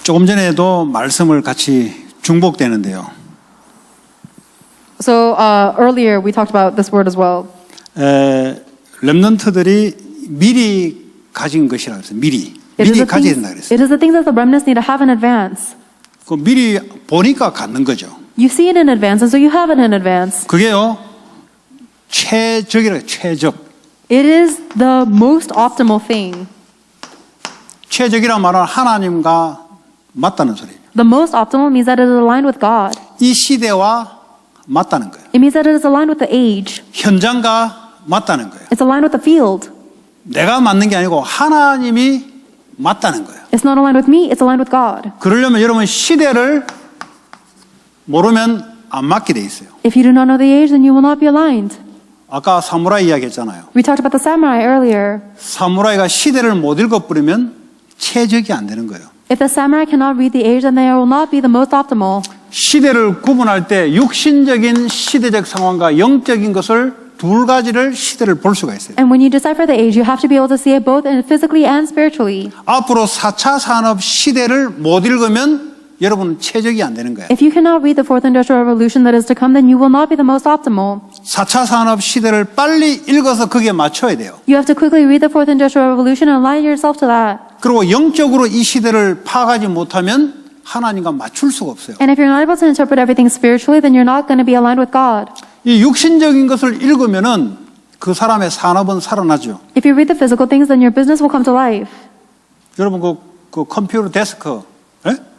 조금 전에도 말씀을 같이 중복되는데요. So earlier we talked about this word as well. 렘넌트들이 미리 가진 것이라고 했어요. 미리 가져야 된다 그랬어요. It is the things that the remnants need to have in advance. 그 미리 보니까 갖는 거죠. You see it in advance, and so you have it in advance. 그게요 최적이라고 해요. 최적. It is the most optimal thing. 최적이란 말은 하나님과 맞다는 소리예요. The most optimal means that it is aligned with God. 이 시대와 맞다는 거예요. It means that it is aligned with the age. 현장과 맞다는 거예요. It's aligned with the field. 내가 맞는 게 아니고 하나님이 맞다는 거예요. It's not aligned with me, it's aligned with God. 그러려면 여러분 시대를 모르면 안 맞게 돼 있어요. If you do not know the age, then you will not be aligned. 아까 사무라이 이야기했잖아요. We talked about the samurai earlier. 사무라이가 시대를 못 읽어버리면 최적이 안 되는 거예요. If the samurai cannot read the age, then they will not be the most optimal. 시대를 구분할 때 육신적인 시대적 상황과 영적인 것을 두 가지를 시대를 볼 수가 있어요. And when you decipher the age, you have to be able to see it both physically and spiritually. 앞으로 4차 산업 시대를 못 읽으면 여러분은 최적이 안 되는 거예요. If you cannot read the fourth industrial revolution that is to come, then you will not be the most optimal. 4차 산업 시대를 빨리 읽어서 거기에 맞춰야 돼요. You have to quickly read the fourth industrial revolution and align yourself to that. 그리고 영적으로 이 시대를 파악하지 못하면 하나님과 맞출 수가 없어요. And if you're not able to interpret everything spiritually, then you're not going to be aligned with God. 이 육신적인 것을 읽으면은 그 사람의 산업은 살아나죠. If you read the physical things, then your business will come to life. 여러분 그 컴퓨터 데스크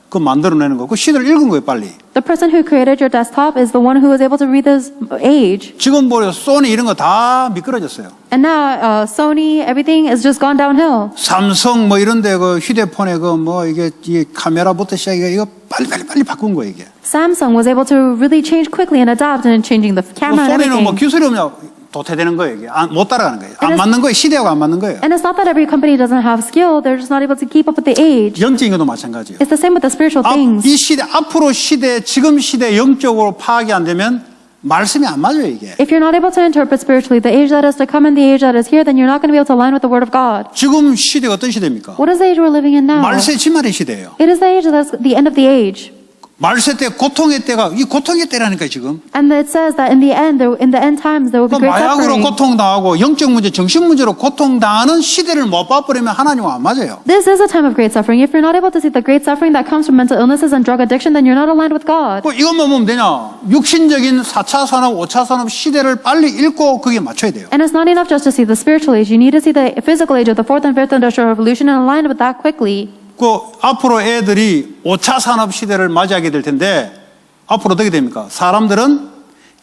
그 만들어내는 거 그 시대를 읽은 거예요 빨리. The person who created your desktop is the one who was able to read this age. 지금 보려 소니 이런 거 다 미끄러졌어요. And now Sony, everything has just gone downhill. 삼성 뭐 이런데 그 휴대폰에 그 뭐 이게 이 카메라부터 시작해 이거 빨리 바꾼 거예요 이게. Samsung was able to really change quickly and adapt in changing the camera and 소니는 뭐 everything. 기술이 없냐 도태되는 거예요 이게 못 따라가는 거예요. 안 맞는 거예요 시대하고 안 맞는 거예요. And it's not that every company doesn't have skill; they're just not able to keep up with the age. 영적인 것도 마찬가지예요. It's the same with the spiritual things. 이 시대 앞으로 시대 지금 시대 영적으로 파악이 안 되면 말씀이 안 맞아요 이게. If you're not able to interpret spiritually the age that is to come and the age that is here, then you're not going to be able to align with the Word of God. 지금 시대가 어떤 시대입니까? What is the age we're living in now? 말세 지말의 시대예요. It is the age that's the end of the age. 말세 때 고통의 때가 이 고통의 때라니까 지금. And it says that in the end times, there will be great 마약으로 suffering. 고통당하고 영적 문제, 정신 문제로 고통당하는 시대를 못 봐버리면 하나님과 안 맞아요. This is a time of great suffering. If you're not able to see the great suffering that comes from mental illnesses and drug addiction, then you're not aligned with God. 뭐 이것만 보면 되냐? 육신적인 4차 산업, 5차 산업 시대를 빨리 읽고 거기에 맞춰야 돼요. And it's not enough just to see the spiritual age. You need to see the physical age of the fourth and fifth industrial revolution and align with that quickly. 그 앞으로 애들이 5차 산업 시대를 맞이하게 될 텐데 앞으로 어떻게 됩니까? 사람들은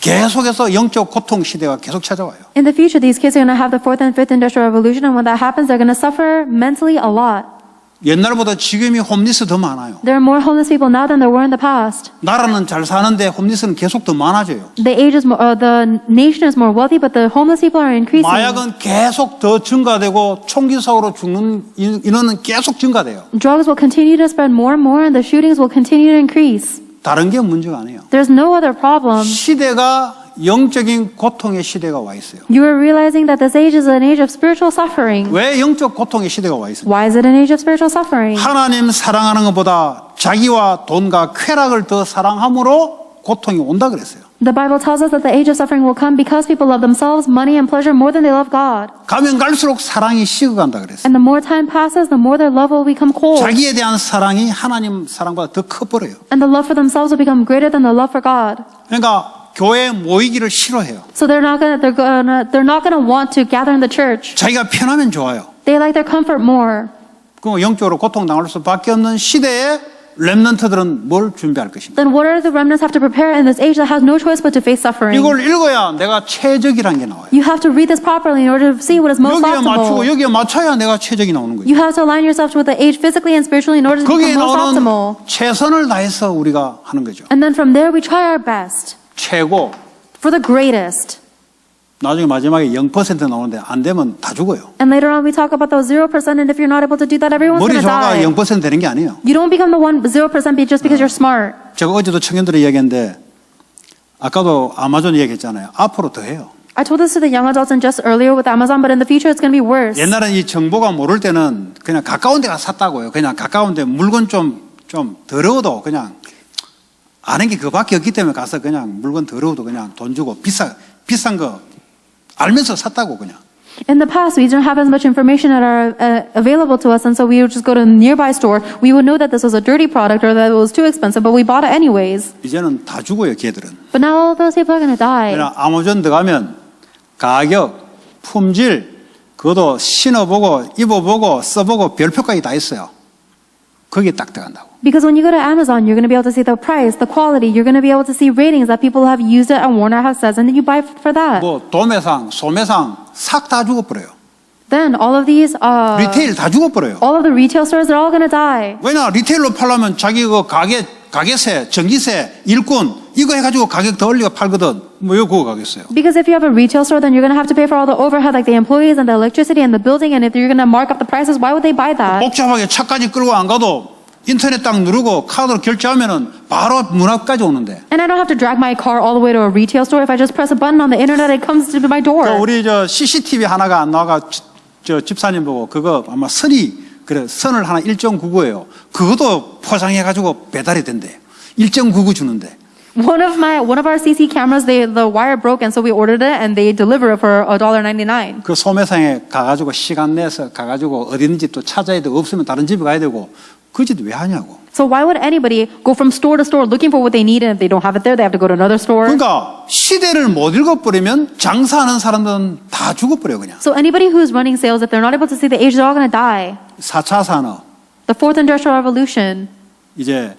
계속해서 영적 고통 시대가 계속 찾아와요. In the future, these kids are going to have the fourth and fifth industrial revolution, and when that happens, they're going to suffer mentally a lot. 옛날보다 지금이 홈리스 더 많아요. There are more homeless people now than there were in the past. 나라는 잘 사는데 홈리스는 계속 더 많아져요. The nation is more wealthy, but the homeless people are increasing. 마약은 계속 더 증가되고 총기 사고로 죽는 인원은 계속 증가돼요. Drugs will continue to spread more and more, and the shootings will continue to increase. 다른 게 문제가 아니에요. There's no other problem. 시대가 영적인 고통의 시대가 와 있어요. You are realizing that this age is an age of spiritual suffering. 왜 영적 고통의 시대가 와 있어요? Why is it an age of spiritual suffering? 하나님 사랑하는 것보다 자기와 돈과 쾌락을 더 사랑함으로 고통이 온다 그랬어요. The Bible tells us that the age of suffering will come because people love themselves, money, and pleasure more than they love God. 가면 갈수록 사랑이 식어간다 그랬어요. And the more time passes, the more their love will become cold. 자기에 대한 사랑이 하나님 사랑보다 더 커버려요. And the love for themselves will become greater than the love for God. 그러니까 교회에 모이기를 싫어해요. So they're not gonna want to gather in the church. 자기가 편하면 좋아요. They like their comfort more. 그 영적으로 고통당할 수밖에 없는 시대에 렘넌트들은 뭘 준비할 것입니까? Then what are the remnants have to prepare in this age that has no choice but to face suffering? 이걸 읽어야 내가 최적이라는 게 나와요. You have to read this properly in order to see what is most 여기에 맞추고 optimal. 여기에 맞춰야 내가 최적이 나오는 거예요. You have to align yourself with the age physically and spiritually in order to 거기에 become most optimal. 나오는 최선을 다해서 우리가 하는 거죠. And then from there we try our best 최고. for the greatest. 나중에 마지막에 0% 나오는데 안 되면 다 죽어요. And later on we talk about the 0%, and if you're not able to do that, everyone's 머리 going to 좋아가 die. 0% 되는 게 아니에요. You don't become the 0% just because you're smart. 제가 어제도 청년들이 이야기했는데 아까도 아마존 이야기했잖아요. 앞으로 더 해요. I told this to the young adults and just earlier with Amazon, but in the future it's going to be worse. 옛날엔 이 정보가 모를 때는 그냥 가까운 데 가서 샀다고요. 그냥 가까운 데 물건 좀 좀 더러워도 그냥 아는 게 그밖에 없기 때문에 가서 그냥 물건 더러워도 그냥 돈 주고 비싼 거 알면서 샀다고 그냥. In the past, we didn't have as much information at our, available to us, and so we would just go to a nearby store. We would know that this was a dirty product or that it was too expensive, but we bought it anyways. 이제는 다 죽어요, 걔들은. But now all those people are going to die. 그냥 아마존 들어가면 가격, 품질, 그것도 신어보고 입어보고 써보고 별표까지 다 있어요. 거기에 딱 들어간다고. Because when you go to Amazon, you're going to be able to see the price, the quality. You're going to be able to see ratings that people have used it and worn it, have says, and then you buy for that. 뭐 도매상, 소매상 싹 다 죽어버려요. Then all of these, 리테일 다 죽어버려요. all of the retail stores, they're all going to die. 왜냐 리테일로 팔려면 자기 그 가게세, 전기세, 일꾼 이거 해가지고 가격 더 올리고 팔거든. 뭐 이거 그거 가겠어요. Because if you have a retail store, then you're going to have to pay for all the overhead, like the employees and the electricity and the building. And if you're going to mark up the prices, why would they buy that? 복잡하게 차까지 끌고 안 가도 인터넷 딱 누르고 카드로 결제하면은 바로 문 앞까지 오는데. And I don't have to drag my car all the way to a retail store. If I just press a button on the internet, it comes to my door. 우리 저 CCTV 하나가 안 나와가 저 집사님 보고 그거 아마 선을 하나 1.99예요. 그것도 포장해가지고 배달이 된대. 1.99 주는데. One of our CC cameras, the wire broke, and so we ordered it, and they deliver it for $1.99. 그 소매상에 가가지고 시간 내서 가가지고 어디든지 또 찾아야 되고 없으면 다른 집에 가야 되고 그 짓 왜 하냐고. So why would anybody go from store to store looking for what they need, and if they don't have it there, they have to go to another store? 그러니까 시대를 못 읽어버리면 장사하는 사람들은 다 죽어버려 그냥. So anybody who's running sales, if they're not able to see the age, they're all going to die. 4차 산업, The fourth industrial revolution, 이제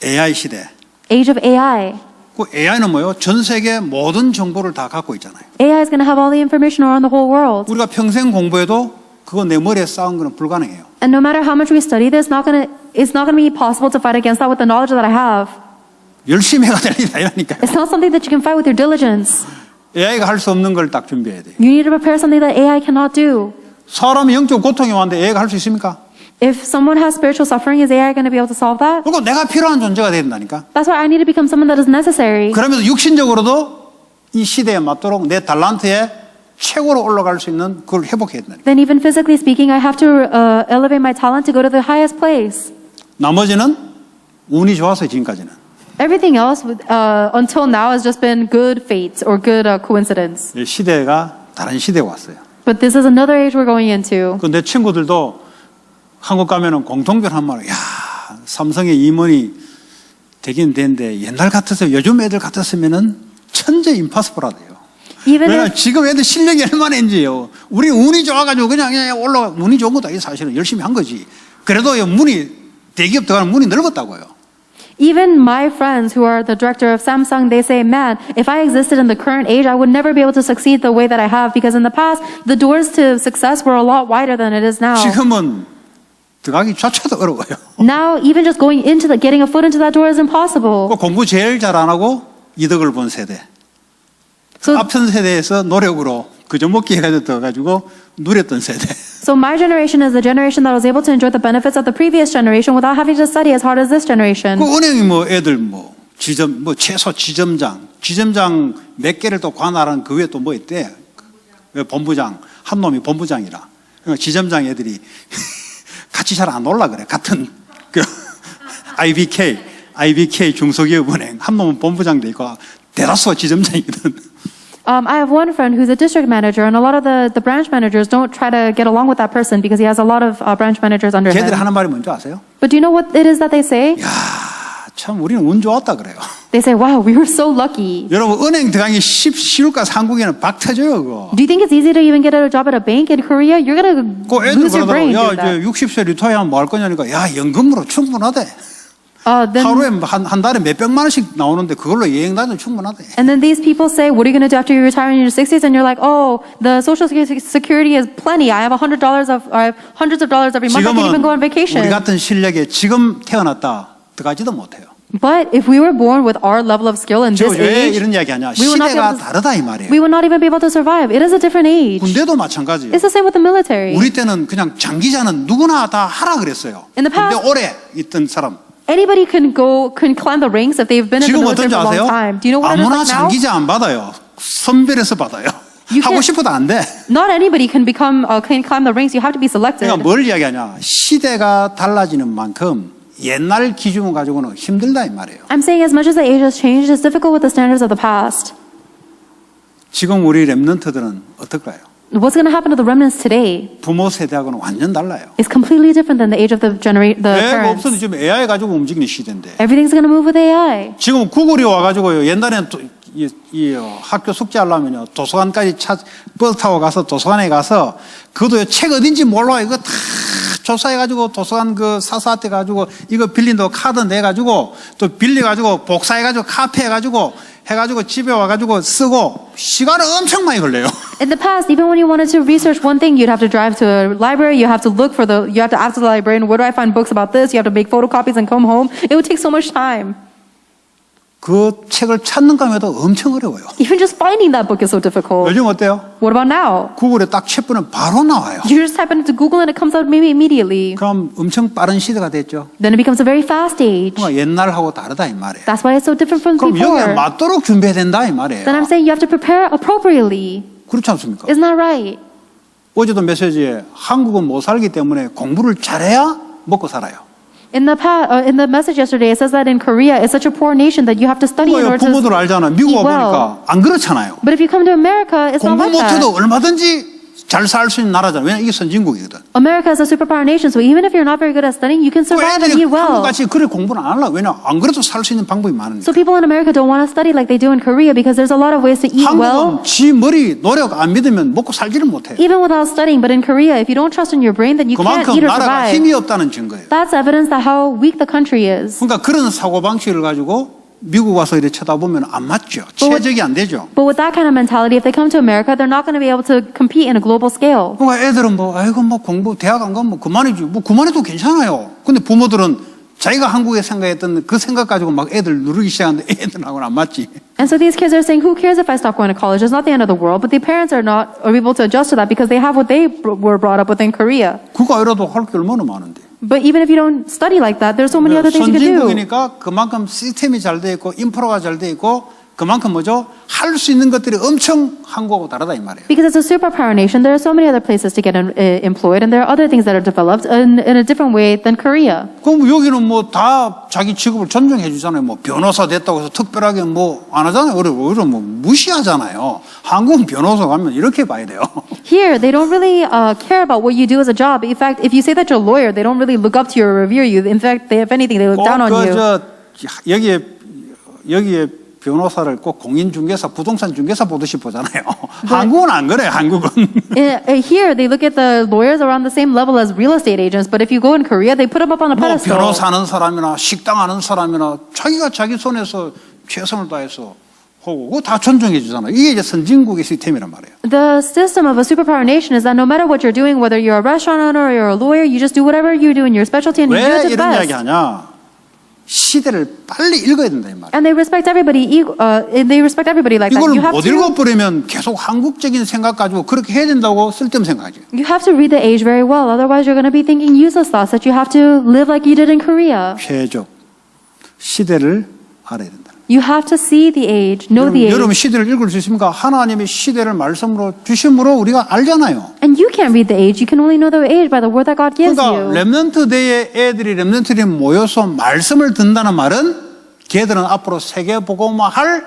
AI 시대. age of AI. 그 AI는 뭐예요? 전 세계 모든 정보를 다 갖고 있잖아요. AI is going to have all the information around the whole world. 우리가 평생 공부해도 그거 내 머리에 쌓은 거는 불가능해요. And no matter how much we study this, it's not going to be possible to fight against that with the knowledge that I have. 열심히 해가 될 일이 아니라니까요. It's not something that you can fight with your diligence. AI가 할 수 없는 걸 딱 준비해야 돼요. You need to prepare something that AI cannot do. 사람이 영적 고통이 왔는데 AI가 할 수 있습니까? If someone has spiritual suffering, is AI going to be able to solve that? 그리고 내가 필요한 존재가 돼야 된다니까. That's why I need to become someone that is necessary. 그러면서 육신적으로도 이 시대에 맞도록 내 달란트에 최고로 올라갈 수 있는 그걸 회복해야 된다. Then even physically speaking, I have to elevate my talent to go to the highest place. 나머지는 운이 좋아서 지금까지는. Everything else until now has just been good fate or good coincidence. 이 시대가 다른 시대가 왔어요. But this is another age we're going into. 그 내 친구들도 한국 가면은 공통변 한 말을 야 삼성의 임원이 되긴 되는데 옛날 같아서 요즘 애들 같았으면은 천재 임파서블하대요. Even 왜냐 if, 지금 애들 실력이 얼마나 있는지요. 우리 운이 좋아가지고 그냥 올라가 운이 좋은 것도 아니고 사실은 열심히 한 거지. 그래도 문이 대기업 들어가는 문이 넓었다고요. even my friends who are the director of Samsung, they say, man, if I existed in the current age, I would never be able to succeed the way that I have because in the past, the doors to success were a lot wider than it is now. 지금은 들어가기 자체도 어려워요. Now, even just getting a foot into that door is impossible. 그 공부 제일 잘 안 하고 이득을 본 세대. So, 앞선 세대에서 노력으로 그저 먹기 해가지고 떠가지고 누렸던 세대. so my generation is the generation that was able to enjoy the benefits of the previous generation without having to study as hard as this generation. 그 은행이 뭐 애들 최소 지점장 몇 개를 또 관할한 그 위에 또 뭐 있대. 본부장 한 놈이 본부장이라. 그러니까 지점장 애들이 같이 잘 안 올라 그래. 같은 그 IBK 중소기업은행 한 놈은 본부장도 있고 대다수가 지점장이거든. I have one friend who's a district manager, and a lot of the branch managers don't try to get along with that person because he has a lot of branch managers under 걔들이 him. 하는 말이 뭔지 아세요? But do you know what it is that they say? 야, 참 우리는 운 좋았다 그래요. They say, wow, we were so lucky. 여러분 은행 들어가기 쉬울까? 한국에는 박 터져요 그거. Do you think it's easy to even get a job at a bank in Korea? You're going 그 to 애들 lose your brain. 그러더라고. 야 doing that. 이제 60세 리타이어하면 뭐 할 거냐니까 야 연금으로 충분하대. Then, 하루에 한 달에 몇백만 원씩 나오는데 그걸로 여행 다녀도 충분하대. and then these people say, what are you going to do after you retire in your 60s? And you're like, oh, the social security is plenty. I have hundreds of dollars every month. I can even go on 우리 vacation. 같은 실력에 지금 태어났다 들어가지도 못해요. But if we were born with our level of skill in this 왜 age, 이런 이야기하냐? we would not be 시대가 able to, 다르다 이 말이에요. we would not even be able to survive. It is a different age. 군대도 마찬가지예요. It's the same with the military. 우리 때는 그냥 장기자는 누구나 다 하라 그랬어요. In the past- 근데 오래 있던 사람. Anybody can climb the ranks if they've been in the 지금 military 어떤지 for a 아세요? long time. Do you know what it is 아무나 like now? 장기자 안 받아요. 선별해서 받아요. You 하고 can't- 싶어도 안 돼. Not anybody can climb the ranks. You have to be selected. 그러니까 뭘 이야기하냐? 시대가 달라지는 만큼 옛날 기준을 가지고는 힘들다 이 말이에요. I'm saying as much as the age has changed, it's difficult with the standards of the past. 지금 우리 랩런트들은 어떨까요? What's going to happen to the remnants today 부모 세대하고는 완전 달라요. is completely different than the age of the 애가 parents. 없어도 지금 AI 가지고 움직이는 시대인데 Everything's going to move with AI. 지금 구글이 와가지고요. 옛날에는 학교 숙제하려면요. 도서관까지 버스 타고 가서 도서관에 가서 그것도 책 어딘지 몰라. 이거 다 조사해가지고 도서관 그 사서한테 가지고 이거 빌린다고 카드 내가지고 또 빌려가지고 복사해가지고 카피해가지고 해가지고 집에 와가지고 쓰고 시간을 엄청 많이 걸려요. In the past, even when you wanted to research one thing, you'd have to drive to a library, you have to you have to ask the librarian, where do I find books about this? You have to make photocopies and come home. It would take so much time. 그 책을 찾는 감에도 엄청 어려워요. Even just finding that book is so difficult. 요즘 어때요? What about now? 구글에 딱 쳐보면 바로 나와요. You just type it into Google and it comes out maybe immediately. 그럼 엄청 빠른 시대가 됐죠. Then it becomes a very fast age. 그러니까 옛날하고 다르다 이 말이에요. That's why it's so different from 그럼 여기에 before. 맞도록 준비해야 된다 이 말이에요. Then I'm saying you have to prepare appropriately. 그렇지 않습니까? Isn't that right? 어제도 메시지에 한국은 못 살기 때문에 공부를 잘해야 먹고 살아요. In the message yesterday, it says that in Korea, it's such a poor nation that you have to study in order 부모들 to 알잖아. 미국 eat 와 well. 보니까 안 그렇잖아요. But if you come to America, it's not 공부 like that. 못해도 얼마든지 잘 살 수 있는 나라잖아. 왜냐면 이게 선진국이거든. America is a superpower nation, so even if you're not very good at studying, you can 그 survive and 애들이 eat well. 한국같이 그래 공부는 안 하려고. 왜냐면 안 그래도 살 수 있는 방법이 많으니까. So people in America don't want to study like they do in Korea because there's a lot of ways to eat well, 한국은 지 머리 노력 안 믿으면 먹고 살지를 못해요. even without studying. But in Korea, if you don't trust in your brain, then you can't 그만큼 eat or 나라가 survive. 힘이 없다는 증거예요. That's evidence that how weak the country is. 그러니까 그런 사고방식을 가지고 미국 와서 이렇게 쳐다보면 안 맞죠. 최적이 안 되죠. But with that kind of mentality, if they come to America, they're not going to be able to compete in a global scale. 그러니까 애들은 아이고 공부 대학 안 가면 그만이지. 그만해도 괜찮아요. 근데 부모들은 자기가 한국에 생각했던 그 생각 가지고 막 애들 누르기 시작하는데 애들하고는 안 맞지. And so these kids are saying, who cares if I stop going to college? It's not the end of the world. But the parents are able to adjust to that because they have what they were brought up with in Korea. 그거 아니라도 할 게 얼마나 많은데. But even if you don't study like that, there's so many other things you can do. 선진국이니까 그만큼 시스템이 잘 돼 있고 인프라가 잘 돼 있고 그만큼 할 수 있는 것들이 엄청 한국하고 다르다 이 말이에요. Because it's a superpower nation, there are so many other places to get employed, and there are other things that are developed in a different way than Korea. 그럼 여기는 다 자기 직업을 존중해 주잖아요. 변호사 됐다고 해서 특별하게 안 하잖아요. 오히려 무시하잖아요. 한국은 변호사 가면 이렇게 봐야 돼요. Here, they don't really care about what you do as a job. In fact, if you say that you're a lawyer, they don't really look up to you or revere you. In fact, if anything, they look down on you. 여기에 변호사를 꼭 공인중개사, 부동산 중개사 보듯이 보잖아요. 한국은 안 그래요. 한국은. Here, they look at the lawyers around the same level as real estate agents. But if you go in Korea, they put them up on a pedestal. 변호사 하는 사람이나 식당 하는 사람이나 자기가 자기 손에서 최선을 다해서 하고 그거 다 존중해 주잖아요. 이게 이제 선진국의 시스템이란 말이에요. The system of a superpower nation is that no matter what you're doing, whether you're a restaurant owner or you're a lawyer, you just do whatever you do in your specialty and you do 왜 it to the 이런 이야기 best. 하냐? 시대를 빨리 읽어야 된다 이 말이에요. And they respect everybody. They respect everybody like that. 이걸 You have 못 to. 읽어버리면 계속 한국적인 생각 가지고 그렇게 해야 된다고 쓸데없는 생각하지. You have to read the age very well. Otherwise, you're going to be thinking useless thoughts that you have to live like you did in Korea. 최적 시대를 알아야 된다. You have to see the age, know the age. 여러분 시대를 읽을 수 있습니까? 하나님의 시대를 말씀으로 주심으로 우리가 알잖아요. And you can't read the age. You can only know the age by the word that God gives 그러니까 you. 렘넌트 대의 애들이 렘넌트들이 모여서 말씀을 듣는다는 말은 걔들은 앞으로 세계 복음화 할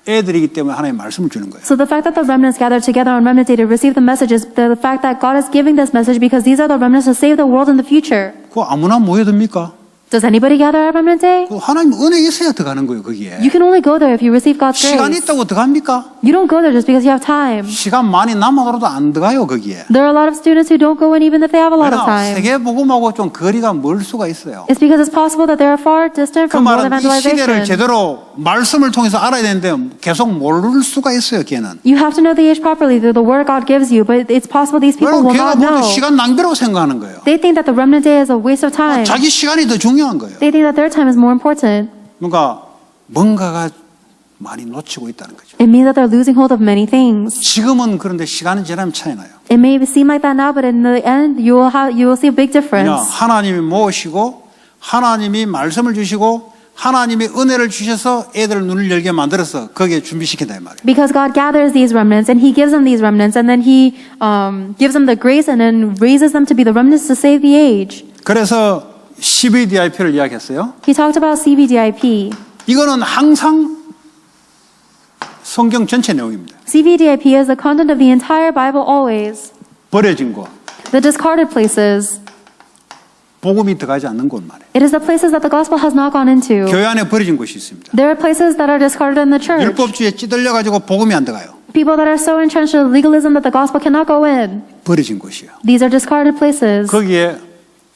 애들이기 때문에 하나님 말씀을 주는 거예요. So the fact that the remnants gather together on Remnant Day to receive the message is the fact that God is giving this message because these are the remnants to save the world in the future. 그거 아무나 모여듭니까? Does anybody gather at Remnant Day? 그 하나님 은혜 있어야 들어가는 거예요 거기에. You can only go there if you receive God's 시간이 grace. 있다고 들어갑니까? You don't go there just because you have time. 시간 많이 남아도도 안 들어가요 거기에. There are a lot of students who don't go in even if they have a lot of 왜냐 time. 세계 복음하고 좀 거리가 멀 수가 있어요. It's because it's possible that they are far distant 그 from world 말은 이 시대를 evangelization. 제대로 말씀을 통해서 알아야 되는데 계속 모를 수가 있어요 걔는. You have to know the age properly through the word God gives you, but it's possible these people will 걔가 not know. 모두 시간 낭비라고 생각하는 거예요. They think that the remnant day is a waste of time. 자기 시간이 더 중요한 거예요. They think that their time is more important. 뭔가가 많이 놓치고 있다는 거죠. It means that they're losing hold of many things. 지금은 그런데 시간이 지나면 차이 나요. It may seem like that now, but in the end, you will see a big difference. 하나님이 모으시고 하나님이 말씀을 주시고 하나님이 은혜를 주셔서 애들 눈을 열게 만들어서 거기에 준비시킨다 이 말이에요. Because God gathers these remnants and He gives them these remnants and then He gives them the grace and then raises them to be the remnants to save the age. 그래서 CBDIP를 이야기했어요. He talked about CBDIP. 이거는 항상 성경 전체 내용입니다. CBDIP is the content of the entire Bible always. 버려진 곳, The discarded places. 복음이 들어가지 않는 곳 말이에요. It is the places that the gospel has not gone into. 교회 안에 버려진 곳이 있습니다. There are places that are discarded in the church. 율법주의에 찌들려 가지고 복음이 안 들어가요. People that are so entrenched in legalism that the gospel cannot go in. 버려진 곳이요. These are discarded places. 거기에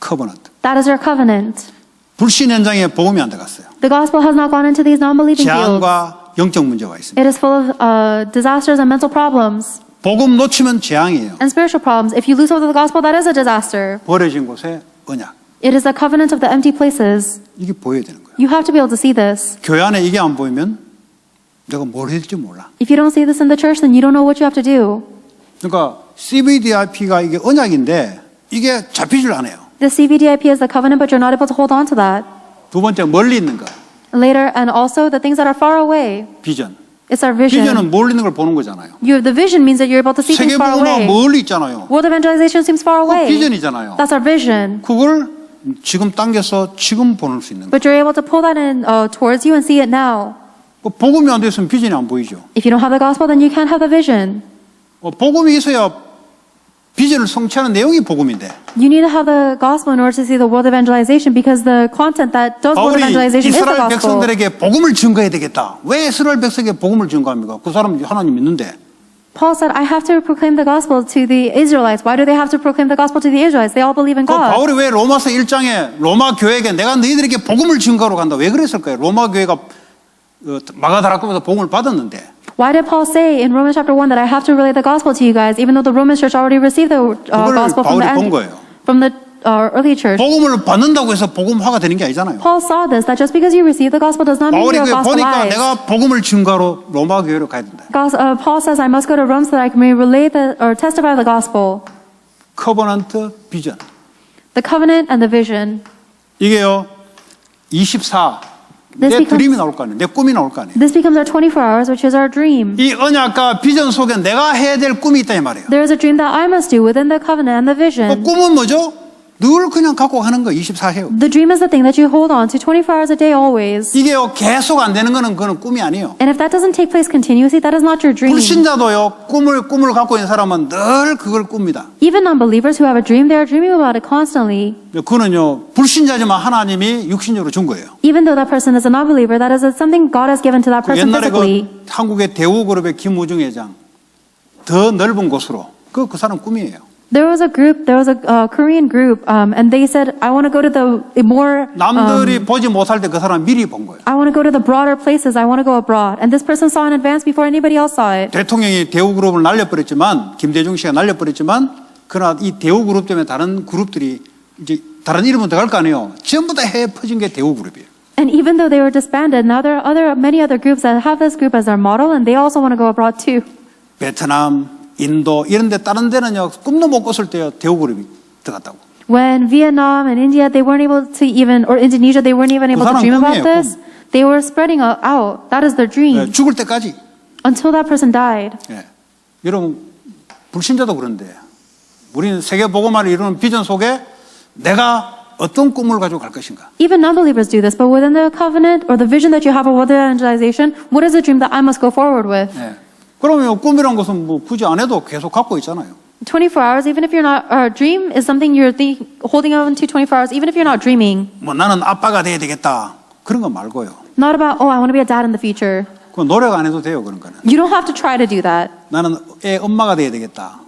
커버넌트. That is your covenant. 불신 현장에 복음이 안 들어갔어요. The gospel has not gone into these non-believing fields. 재앙과 영적 문제가 있습니다. It is full of disasters and mental problems 복음 놓치면 재앙이에요. and spiritual problems. If you lose hold of the gospel, that is a disaster. 버려진 곳에 언약. It is the covenant of the empty places. 이게 보여야 되는 거예요. You have to be able to see this. 교회 안에 이게 안 보이면 내가 뭘 해야 될지 몰라. If you don't see this in the church, then you don't know what you have to do. 그러니까 CBDIP가 이게 언약인데 이게 잡히질 않아요. The CBDIP is the covenant, but you're not able to hold on to that. 두 번째 멀리 있는 거. Later, and also the things that are far away. 비전. It's our vision. 비전은 멀리 있는 걸 보는 거잖아요. The vision means that you're able to see things far 세계복음화 away. 멀리 있잖아요. World evangelization seems far 그 away. 비전이잖아요. That's our vision. 그걸 지금 당겨서 지금 보는 수 있는 거예요. But you're able to pull that in towards you and see it now. 복음이 안 됐으면 비전이 안 보이죠. If you don't have the gospel, then you can't have the vision. 복음이 있어야 비전을 성취하는 내용이 복음인데. You need to have the gospel in order to see the world evangelization, because the content that does world 바울이 evangelization is the 이스라엘 gospel. 백성들에게 복음을 증거해야 되겠다. 왜 이스라엘 백성에게 복음을 증거합니까? 그 사람 하나님 믿는데. Paul said, I have to proclaim the gospel to the Israelites. Why do they have to proclaim the gospel to the Israelites? They all believe in 그 God. 바울이 왜 로마서 1장에 로마 교회에게 내가 너희들에게 복음을 증거하러 간다. 왜 그랬을까요? 로마 교회가 마가다락방에서 복음을 받았는데. Why did Paul say in Romans chapter 1 that I have to relay the gospel to you guys, even though the Roman church already received the 그걸 gospel from 바울이 the, 본 거예요. from the early church? 복음을 받는다고 해서 복음화가 되는 게 아니잖아요. Paul saw this, that just because you receive the gospel does not mean 바울이 you're 그게 보니까 gospelized. 내가 복음을 증거하러 로마 교회로 가야 된다. Paul says, I must go to Rome so that I can relay or testify the gospel. 커버넌트 비전. The covenant and the vision. 이게요. 24. This 내 becomes- 드림이 나올 거 아니에요. 내 꿈이 나올 거 아니에요. This becomes our 24 hours, which is our dream. 이 언약과 비전 속에 내가 해야 될 꿈이 있다 이 말이에요. There is a dream that I must do within the covenant and the 그 vision. 꿈은 뭐죠? 늘 그냥 갖고 가는 거 24해요. The dream is the thing that you hold on to 24 hours a day always. 이게요. 계속 안 되는 거는 그거는 꿈이 아니에요. And if that doesn't take place continuously, that is not your dream. 불신자도요. 꿈을 갖고 있는 사람은 늘 그걸 꿉니다. Even non-believers who have a dream, they are dreaming about it constantly. 그거는요. 불신자지만 하나님이 육신적으로 준 거예요. Even though that person is a non-believer, that is something God has given to that person 옛날에 physically. 그 한국의 대우그룹의 김우중 회장 더 넓은 곳으로 그 사람 꿈이에요. There was a Korean group, and they said, I want to go to the more, 남들이 보지 못할 때 그 사람 미리 본 거예요. I want to go to the broader places. I want to go abroad. And this person saw in advance before anybody else saw it. 대통령이 대우그룹을 날려버렸지만 김대중 씨가 날려버렸지만 그러나 이 대우그룹 때문에 다른 그룹들이 이제 다른 이름은 들어갈 거 아니에요. 전부 다 해외 퍼진 게 대우그룹이에요. And even though they were disbanded, now there are many other groups that have this group as their model, and they also want to go abroad too. 베트남, 인도 이런 데 다른 데는요. 꿈도 못 꿨을 때요. 대우그룹이 들어갔다고. When Vietnam and India, they weren't able to even, or Indonesia, they weren't even able to 사람 dream about 꿈이에요, this. They were spreading out. That is their dream. 죽을 때까지. Until that person died. 예. 여러분 불신자도 그런데 우리는 세계 복음화를 이루는 비전 속에 내가 어떤 꿈을 가지고 갈 것인가? Even non-believers do this, but within the covenant or the vision that you have of world evangelization, what is the dream that I must go forward with? 예. 그러면 꿈이란 것은 뭐 굳이 안 해도 계속 갖고 있잖아요. 24 hours, even if you're not, a dream is something you're holding on to 24 hours, even if you're not dreaming. 뭐 나는 아빠가 돼야 되겠다. 그런 거 말고요. Not about, oh, I want to be a dad in the future. 그 노력 안 해도 돼요. 그런 거는. You don't have to try to do that. 나는 애 엄마가 돼야 되겠다.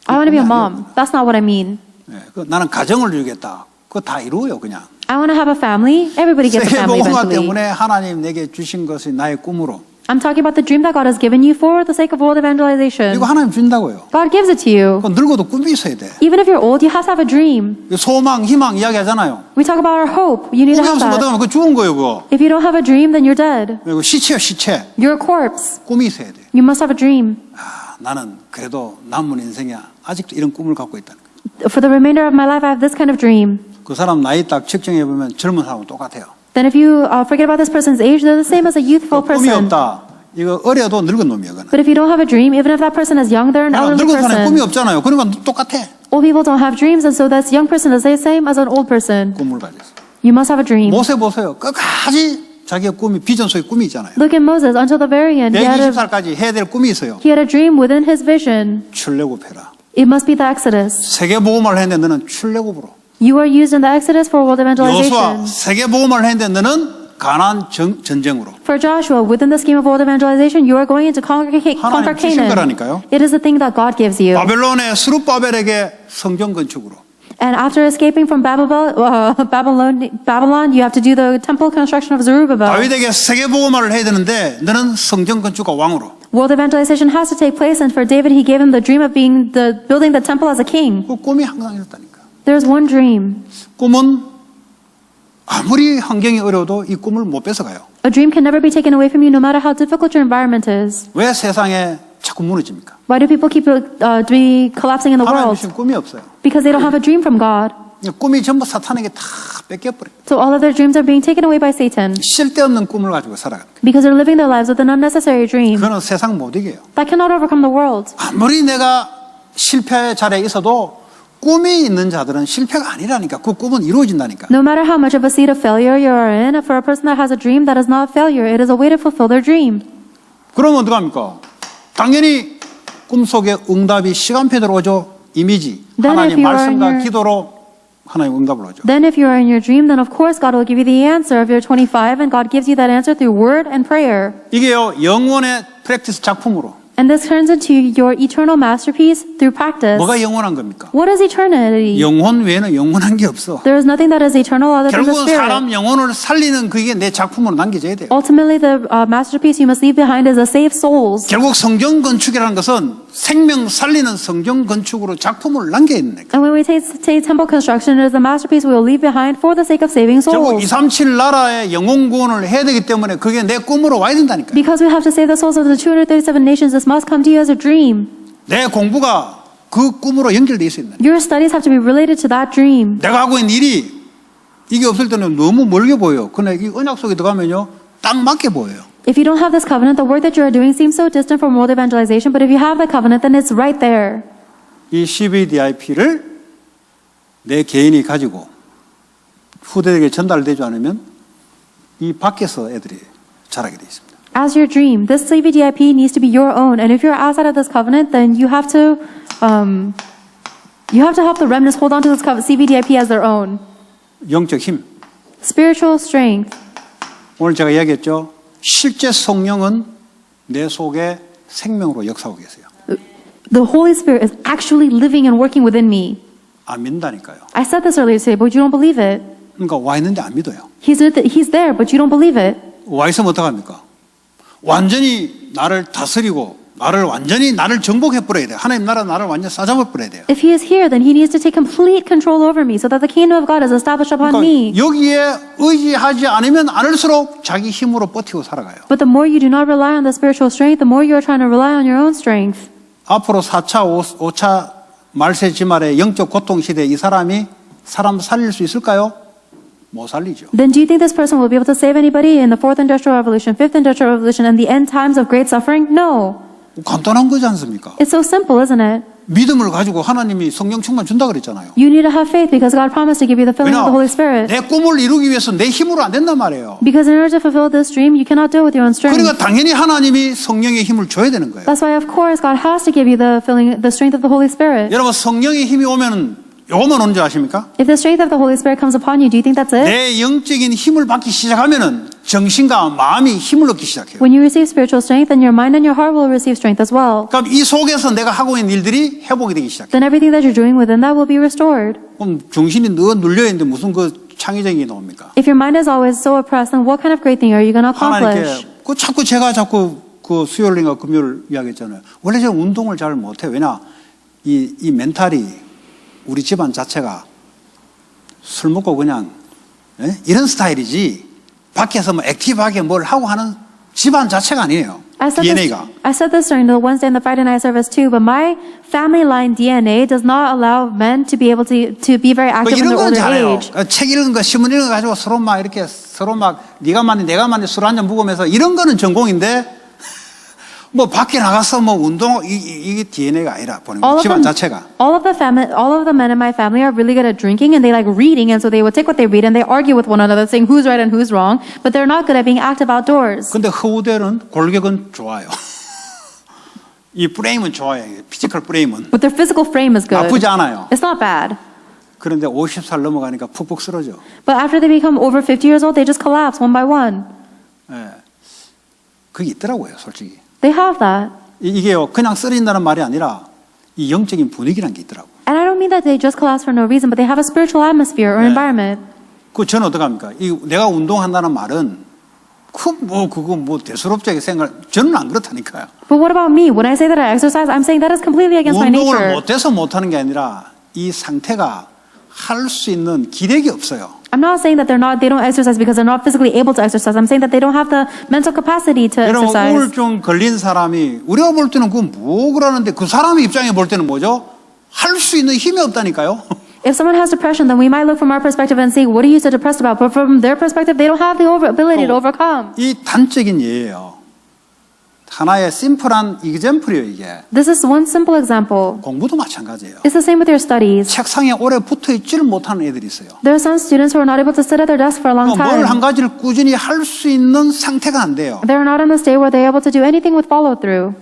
I want to be a mom. That's not what I mean. 예. 그 나는 가정을 이루겠다. 그거 다 이루어요, 그냥. I want to have a family. Everybody gets a 세계 family 복음화 eventually. 때문에 하나님 내게 주신 것이 나의 꿈으로. I'm talking about the dream that God has given you for the sake of world evangelization. 이거 하나님 준다고요. God gives it to you. 그 늙어도 꿈이 있어야 돼. Even if you're old, you have to have a dream. 소망, 희망 이야기하잖아요. We talk about our hope. You need to 꿈이 have 없으면 that. 어떡하면 그거 죽은 거예요, 그거. If you don't have a dream, then you're dead. 그리고 시체요, 시체. You're a corpse. 꿈이 있어야 돼. You must have a dream. 아, 나는 그래도 남은 인생이야. 아직도 이런 꿈을 갖고 있다. For the remainder of my life, I have this kind of dream. 그 사람 나이 딱 측정해 보면 젊은 사람은 똑같아요. Then if you forget about this person's age, they're the same as a youthful 꿈이 person. 없다. 이거 어려도 늙은 놈이야, 그는. But if you don't have a dream, even if that person is young, they're an elderly 늙은 사람이 꿈이 person. 없잖아요. 그러니까 똑같아. Old people don't have dreams, and so this young person is the same as an old person. 꿈을 가졌어요. You must have a dream. 모세 보세요. 끝까지 자기의 꿈이 비전 속에 꿈이 있잖아요. Look at Moses. Until the very end, 120살까지 해야 될 꿈이 있어요. he had a dream within his vision. 출애굽해라. It must be the Exodus. 세계복음을 했는데 너는 출애굽으로. You are used in the Exodus for world 여호수아 evangelization. 세계복음을 했는데 너는 가나안 전쟁으로. For Joshua, within the scheme of world evangelization, you are going in to conquer 하나님 주신 Canaan. 거라니까요. It is the thing that God gives you. 바벨론의 스룹바벨에게 성전 건축으로. And after escaping from Babylon, you have to do the temple construction of Zerubbabel. 다윗에게 세계복음을 해야 되는데 너는 성전 건축가 왕으로. World evangelization has to take place, and for David, he gave him the dream of building the temple as a king. 그 꿈이 항상 이렇다니까. There's one dream. 꿈은 아무리 환경이 어려워도 이 꿈을 못 뺏어가요. A dream can never be taken away from you, no matter how difficult your environment is. 왜 세상에 자꾸 무너집니까? Why do people keep collapsing in the 하나님 world? 주신 꿈이 없어요. Because they don't have a dream from God. 꿈이 전부 사탄에게 다 뺏겨버려요. So all of their dreams are being taken away by Satan. 쓸데없는 꿈을 가지고 살아가는 거예요. Because they're living their lives with an unnecessary dream. 그거는 세상 못 이겨요. That cannot overcome the world. 아무리 내가 실패의 자리에 있어도 꿈이 있는 자들은 실패가 아니라니까. 그 꿈은 이루어진다니까. No matter how much of a seed of failure you are in, for a person that has a dream, that is not failure. It is a way to fulfill their dream. 그러면 어떡합니까? 당연히 꿈속에 응답이 시간표대로 오죠. 이미지. Then if 하나님 you are 말씀과 in your- 기도로 하나님 응답을 오죠. Then if you are in your dream, then of course God will give you the answer. If you're 25 and God gives you that answer through word and prayer. 이게요, 영원의 프랙티스 작품으로. And this turns into your eternal masterpiece through practice. 뭐가 영원한 겁니까? What is eternity? 영혼 외에는 영원한 게 없어. There is nothing that is eternal other than the 결국은 Spirit. 사람 영혼을 살리는 그게 내 작품으로 남겨져야 돼요. Ultimately, the masterpiece you must leave behind is a save souls. 결국 성경 건축이라는 것은 생명 살리는 성경 건축으로 작품을 남겨야 있는 거예요. And when we take temple construction, it is the masterpiece we will leave behind for the sake of saving 결국 souls. 237 나라의 영혼 구원을 해야 되기 때문에 그게 내 꿈으로 와야 된다니까요. Because we have to save the souls of the 237 nations, this must come to you as a dream. 내 공부가 그 꿈으로 연결되어 있어야 된다. Your studies have to be related to that dream. 내가 하고 있는 일이 이게 없을 때는 너무 멀게 보여요. 그러나 이 언약 속에 들어가면요, 딱 맞게 보여요. If you don't have this covenant, the work that you are doing seems so distant from world evangelization, but if you have the covenant, then it's right there. 이 CBDIP를 내 개인이 가지고 후대에게 전달되지 않으면 이 밖에서 애들이 자라게 돼 있습니다. As your dream, this CBDIP needs to be your own, and if you're outside of this covenant, then you have to help the remnants hold on to this CBDIP as their own. 영적 힘. Spiritual strength. 오늘 제가 이야기했죠. 실제 성령은 내 속에 생명으로 역사하고 계세요. The Holy Spirit is actually living and working within me. 안 믿는다니까요. I said this earlier today, but you don't believe it. 그러니까 와 있는데 안 믿어요. He's there, but you don't believe it. 와 있으면 어떡합니까? 완전히 나를 다스리고 나를 정복해버려야 돼요. 하나님 나라 나를 완전히 싸잡아버려야 돼요. If he is here, then he needs to take complete control over me so that the kingdom of God is established upon me. 그러니까 여기에 의지하지 않으면 않을수록 자기 힘으로 버티고 살아가요. But the more you do not rely on the spiritual strength, the more you are trying to rely on your own strength. 앞으로 4차, 5차 말세 지말의 영적 고통 시대에 이 사람이 사람 살릴 수 있을까요? 못 살리죠. Then do you think this person will be able to save anybody in the 4th Industrial Revolution, 5th Industrial Revolution, and the end times of great suffering? No. 간단한 거지 않습니까? It's so simple, isn't it? 믿음을 가지고 하나님이 성령 충만 준다 그랬잖아요. You need to have faith because God promised to give you the filling of the Holy Spirit. 내 꿈을 이루기 위해서 내 힘으로 안 된단 말이에요. Because in order to fulfill this dream, you cannot do it with your own strength. 그러니까 당연히 하나님이 성령의 힘을 줘야 되는 거예요. That's why, of course, God has to give you the strength of the Holy Spirit. 여러분 성령의 힘이 오면은 요것만 오는 줄 아십니까? If the strength of the Holy Spirit comes upon you, do you think that's it? 내 영적인 힘을 받기 시작하면은 정신과 마음이 힘을 얻기 시작해요. When you receive spiritual strength, then your mind and your heart will receive strength as well. 그럼 이 속에서 내가 하고 있는 일들이 회복이 되기 시작해요. Then everything that you're doing within that will be restored. 그럼 정신이 늘 눌려 있는데 무슨 그 창의적인 게 나옵니까? If your mind is always so oppressed, then what kind of great thing are you going to accomplish? 하나님께 그 자꾸 그 수요일인가 금요일 이야기했잖아요. 원래 제가 운동을 잘 못해요. 왜냐 이 멘탈이 우리 집안 자체가 술 먹고 그냥 이런 스타일이지 밖에서 뭐 액티브하게 뭘 하고 하는 집안 자체가 아니에요. I DNA가. said this during the Wednesday and the Friday night service too, but my family line DNA does not allow men to be able to be very 뭐 active in 이런 their 건 older 잘해요. age. 책 읽은 거, 신문 읽은 거 가지고 서로 막 이렇게 서로 막 네가 맞니 내가 맞니 술 한잔 먹으면서 이런 거는 전공인데 뭐 밖에 나가서 뭐 운동 이게 DNA가 아니라 보는 All 거 of 집안 them, 자체가. all of the men in my family are really good at drinking and they like reading, and so they would take what they read and they argue with one another, saying who's right and who's wrong. But they're not good at being active outdoors. 근데 허우대는 골격은 좋아요. 이 프레임은 좋아요. 피지컬 프레임은 But their physical frame is good. 나쁘지 않아요. It's not bad. 그런데 50살 넘어가니까 푹푹 쓰러져. But after they become over 50 years old, they just collapse one by one. 예. 그게 있더라고요, 솔직히. They have that. 이게요, 그냥 쓰러진다는 말이 아니라 이 영적인 분위기라는 게 있더라고. And I don't mean that they just collapse for no reason, but they have a spiritual atmosphere or environment. 그 저는 어떡합니까? 내가 운동한다는 말은 그거 대수롭게 저는 안 그렇다니까요. But what about me? When I say that I exercise, I'm saying that is completely against my 운동을 nature. 못해서 못하는 게 아니라 이 상태가 할 수 있는 기력이 없어요. I'm not saying that they don't exercise because they're not physically able to exercise. I'm saying that they don't have the mental capacity to 여러분 exercise. 우울증 걸린 사람이 우리가 볼 때는 그건 뭐 그러는데 그 사람의 입장에 볼 때는 뭐죠? 할 수 있는 힘이 없다니까요. If someone has depression, then we might look from our perspective and say, what are you so depressed about? But from their perspective, they don't have the ability to overcome. 이 단적인 예예요. 하나의 심플한 이그젬플이에요, 이게. This is one simple example. 공부도 마찬가지예요. It's the same with your studies. 책상에 오래 붙어 있지를 못하는 애들이 있어요. There are some students who are not able to sit at their desk for a long 뭘 한 time. 가지를 꾸준히 할 수 있는 상태가 안 돼요. They're not in the state where they're able to do anything with follow-through.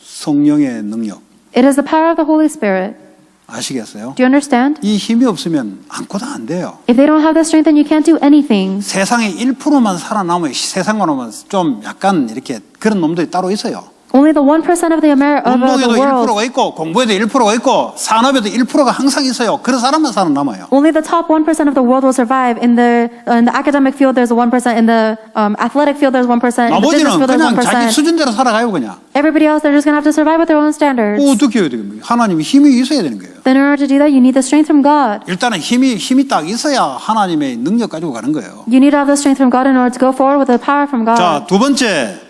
성령의 능력. It is the power of the Holy Spirit. 아시겠어요? Do you understand? 이 힘이 없으면 아무것도 안 돼요. If they don't have the strength, then you can't do anything. 세상에 1%만 살아남으면 세상으로만 좀 약간 이렇게 그런 놈들이 따로 있어요. Only the 1% of the 운동에도 world. 1%가 있고 공부에도 1%가 있고 산업에도 1%가 항상 있어요. 그런 사람만 살아남아요. Only the top 1% of the world will survive. In the academic field, there's 1%. In the athletic field, there's 1%. In the business 나머지는 field, there's 그냥 자기 1%. 수준대로 살아가요 그냥. Everybody else, they're just going to have to survive with their own standards. 어떻게 해야 됩니까? 하나님이 힘이 있어야 되는 거예요. Then in order to do that, you need the strength from God. 일단은 힘이 딱 있어야 하나님의 능력 가지고 가는 거예요. You need to have the strength from God in order to go forward with the power from God. 자, 두 번째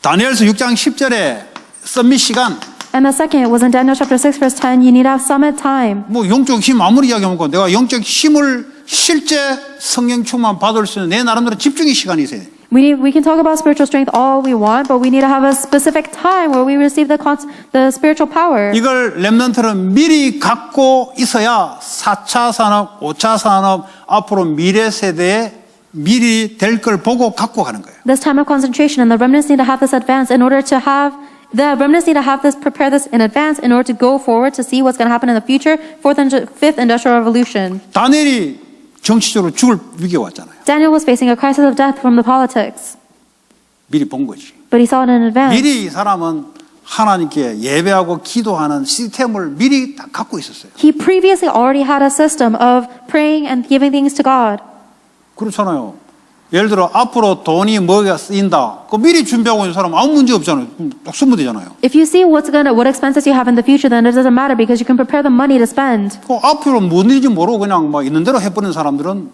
다니엘서 6장 10절에 썸밋 시간. And the second was in Daniel chapter 6, verse 10, you need to have summit time. 뭐 영적 힘 아무리 이야기하면 내가 영적 힘을 실제 성령 충만 받을 수 있는 내 나름대로 집중의 시간이 있어야 돼. We can talk about spiritual strength all we want, but we need to have a specific time where we receive the spiritual power. 이걸 렘넌트는 미리 갖고 있어야 4차 산업, 5차 산업, 앞으로 미래 세대에 미리 될 걸 보고 갖고 가는 거예요. This time of concentration, and the remnants need to have this advance in order to have the remnants need to have this, prepare this in advance in order to go forward to see what's going to happen in the future, fifth industrial revolution. 다니엘이 정치적으로 죽을 위기가 왔잖아요. Daniel was facing a crisis of death from the politics, 미리 본 거지. but he saw it in advance. 미리 이 사람은 하나님께 예배하고 기도하는 시스템을 미리 다 갖고 있었어요. He previously already had a system of praying and giving things to God. 그렇잖아요. 예를 들어 앞으로 돈이 뭐가 쓰인다. 그 미리 준비하고 있는 사람 아무 문제 없잖아요. 딱 쓰면 되잖아요. If you see what expenses you have in the future, then it doesn't matter because you can prepare the money to spend. 그 앞으로 뭔 일인지 모르고 그냥 막 있는 대로 해버리는 사람들은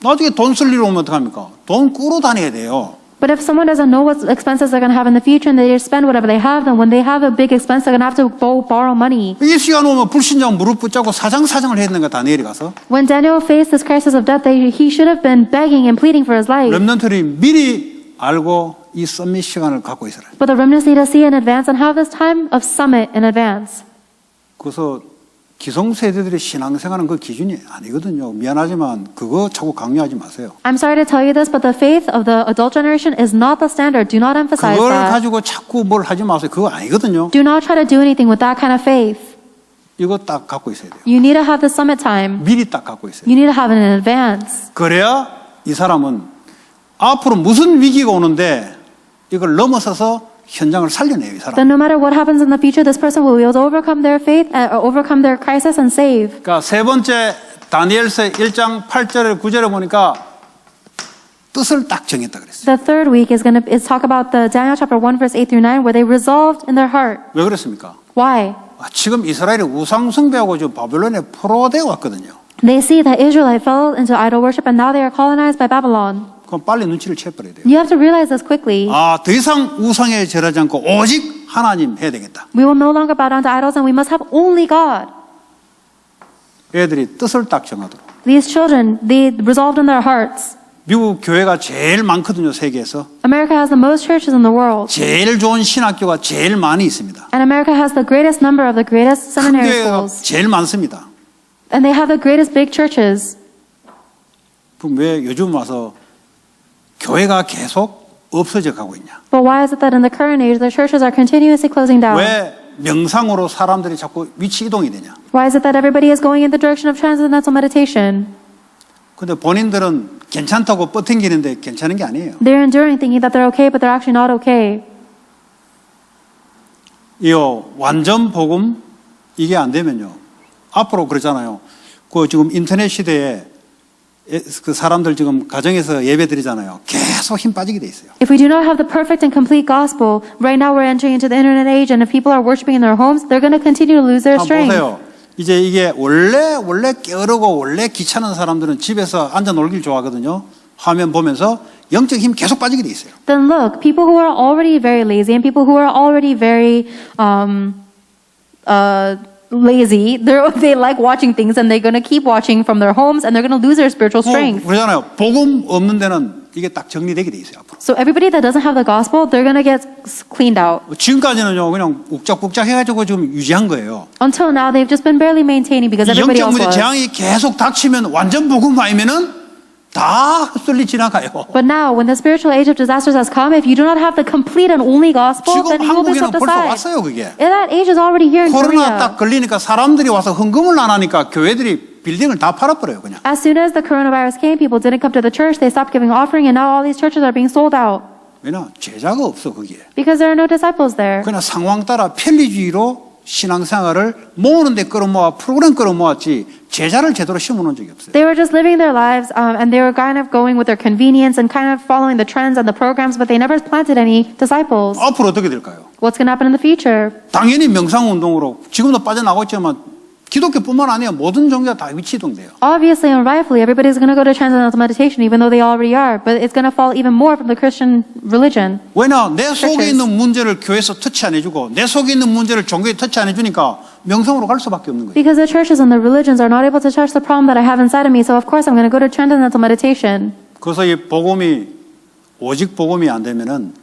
나중에 돈 쓸 일 오면 어떡합니까? 돈 꾸러 다녀야 돼요. But if someone doesn't know what expenses they're going to have in the future and they just spend whatever they have, then when they have a big expense, they're going to have to go borrow money. 이 시간 오면 불신자 무릎 붙잡고 사장을 했는 거 다니엘이 가서. When Daniel faced this crisis of death, he should have been begging and pleading for his life. 렘넌트들이 미리 알고 이 썸밋 시간을 갖고 있어라. But the remnants need to see in advance and have this time of summit in advance. 그래서 기성세대들의 신앙생활은 그 기준이 아니거든요. 미안하지만 그거 자꾸 강요하지 마세요. I'm sorry to tell you this, but the faith of the adult generation is not the standard. Do not emphasize 그걸 that. 가지고 자꾸 뭘 하지 마세요. 그거 아니거든요. Do not try to do anything with that kind of faith. 이거 딱 갖고 있어야 돼요. You need to have the summit time. 미리 딱 갖고 있어요. You need to have it in advance. 그래야 이 사람은 앞으로 무슨 위기가 오는데 이걸 넘어서서 현장을 살려내요, 이 사람. Then no matter what happens in the future, this person will be able to overcome their faith, overcome their crisis and save. 그러니까 세 번째 다니엘서 1장 8절에 9절에 보니까 뜻을 딱 정했다 그랬어요. The third week is talk about the Daniel chapter 1 verse 8 through 9 where they resolved in their heart. 왜 그랬습니까? Why? 지금 이스라엘이 우상 숭배하고 지금 바벨론에 포로되어 왔거든요. They see that Israel fell into idol worship and now they are colonized by Babylon. 그럼 빨리 눈치를 채버려야 돼요. You have to realize this quickly. 더 이상 우상에 절하지 않고 오직 하나님 해야 되겠다. We will no longer bow down to idols and we must have only God. 애들이 뜻을 딱 정하도록. These children, they resolved in their hearts. 미국 교회가 제일 많거든요, 세계에서. America has the most churches in the world. 제일 좋은 신학교가 제일 많이 있습니다. And America has the greatest number of the greatest 큰 seminary 교회가 schools. 제일 많습니다. And they have the greatest big churches. 그럼 왜 요즘 와서 교회가 계속 없어져 가고 있냐? But why is it that in the current age, the churches are continuously closing down? 왜 명상으로 사람들이 자꾸 위치 이동이 되냐? Why is it that everybody is going in the direction of transcendental meditation? 근데 본인들은 괜찮다고 뻗팅기는데 괜찮은 게 아니에요. They're enduring thinking that they're okay, but they're actually not okay. 이요 완전 복음 이게 안 되면요. 앞으로 그러잖아요. 그 지금 인터넷 시대에 그 사람들 지금 가정에서 예배 드리잖아요. 계속 힘 빠지게 돼 있어요. If we do not have the perfect and complete gospel, right now we're entering into the internet age, and if people are worshiping in their homes, they're going to continue to lose their 한번 strength. 보세요. 이제 이게 원래 게으르고 원래 귀찮은 사람들은 집에서 앉아 놀길 좋아하거든요. 화면 보면서 영적 힘 계속 빠지게 돼 있어요. Then look, people who are already very lazy and people who are already very lazy, they like watching things and they're going to keep watching from their homes and they're going to lose their spiritual strength. 그러잖아요. 복음 없는 데는 이게 딱 정리되게 돼 있어요. 앞으로. So everybody that doesn't have the gospel, they're going to get cleaned out. 지금까지는요 그냥 욱작욱작 해가지고 지금 유지한 거예요. Until now, they've just been barely maintaining because 이 everybody 영적 else 문제 was. 재앙이 계속 닥치면 완전 복음 아니면은 다 흡설리 지나가요. But now, when the spiritual age of disasters has come, if you do not have the complete and only gospel, 지금 then you will be 한국에는 swept 벌써 aside. 왔어요 그게. And that age is already here in 코로나 Korea. 딱 걸리니까 사람들이 와서 헌금을 안 하니까 교회들이 빌딩을 다 팔아버려요 그냥. As soon as the coronavirus came, people didn't come to the church, they stopped giving offering, and now all these churches are being sold out 왜냐 제자가 없어 거기에. because there are no disciples there. 그냥 상황 따라 편리주의로 신앙생활을 모으는데 끌어모아 프로그램 끌어모았지 제자를 제대로 심어놓은 적이 없어요. They were just living their lives, and they were kind of going with their convenience and kind of following the trends and the programs, but they never planted any disciples. 앞으로 어떻게 될까요? What's going to happen in the future? 당연히 명상운동으로 지금도 빠져나가고 있지만 기독교뿐만 아니라 모든 종교가 다 위치이동돼요. Obviously and rightfully, everybody's going to go to transcendental meditation, even though they already are, but it's going to fall even more from the Christian religion. 왜냐 내 속에 Churches. 있는 문제를 교회에서 터치 안 해주고 내 속에 있는 문제를 종교에 터치 안 해주니까 명성으로 갈 수밖에 없는 거예요. Because the churches and the religions are not able to touch the problem that I have inside of me, so of course I'm going to go to transcendental meditation. 그래서 이 복음이 오직 복음이 안 되면은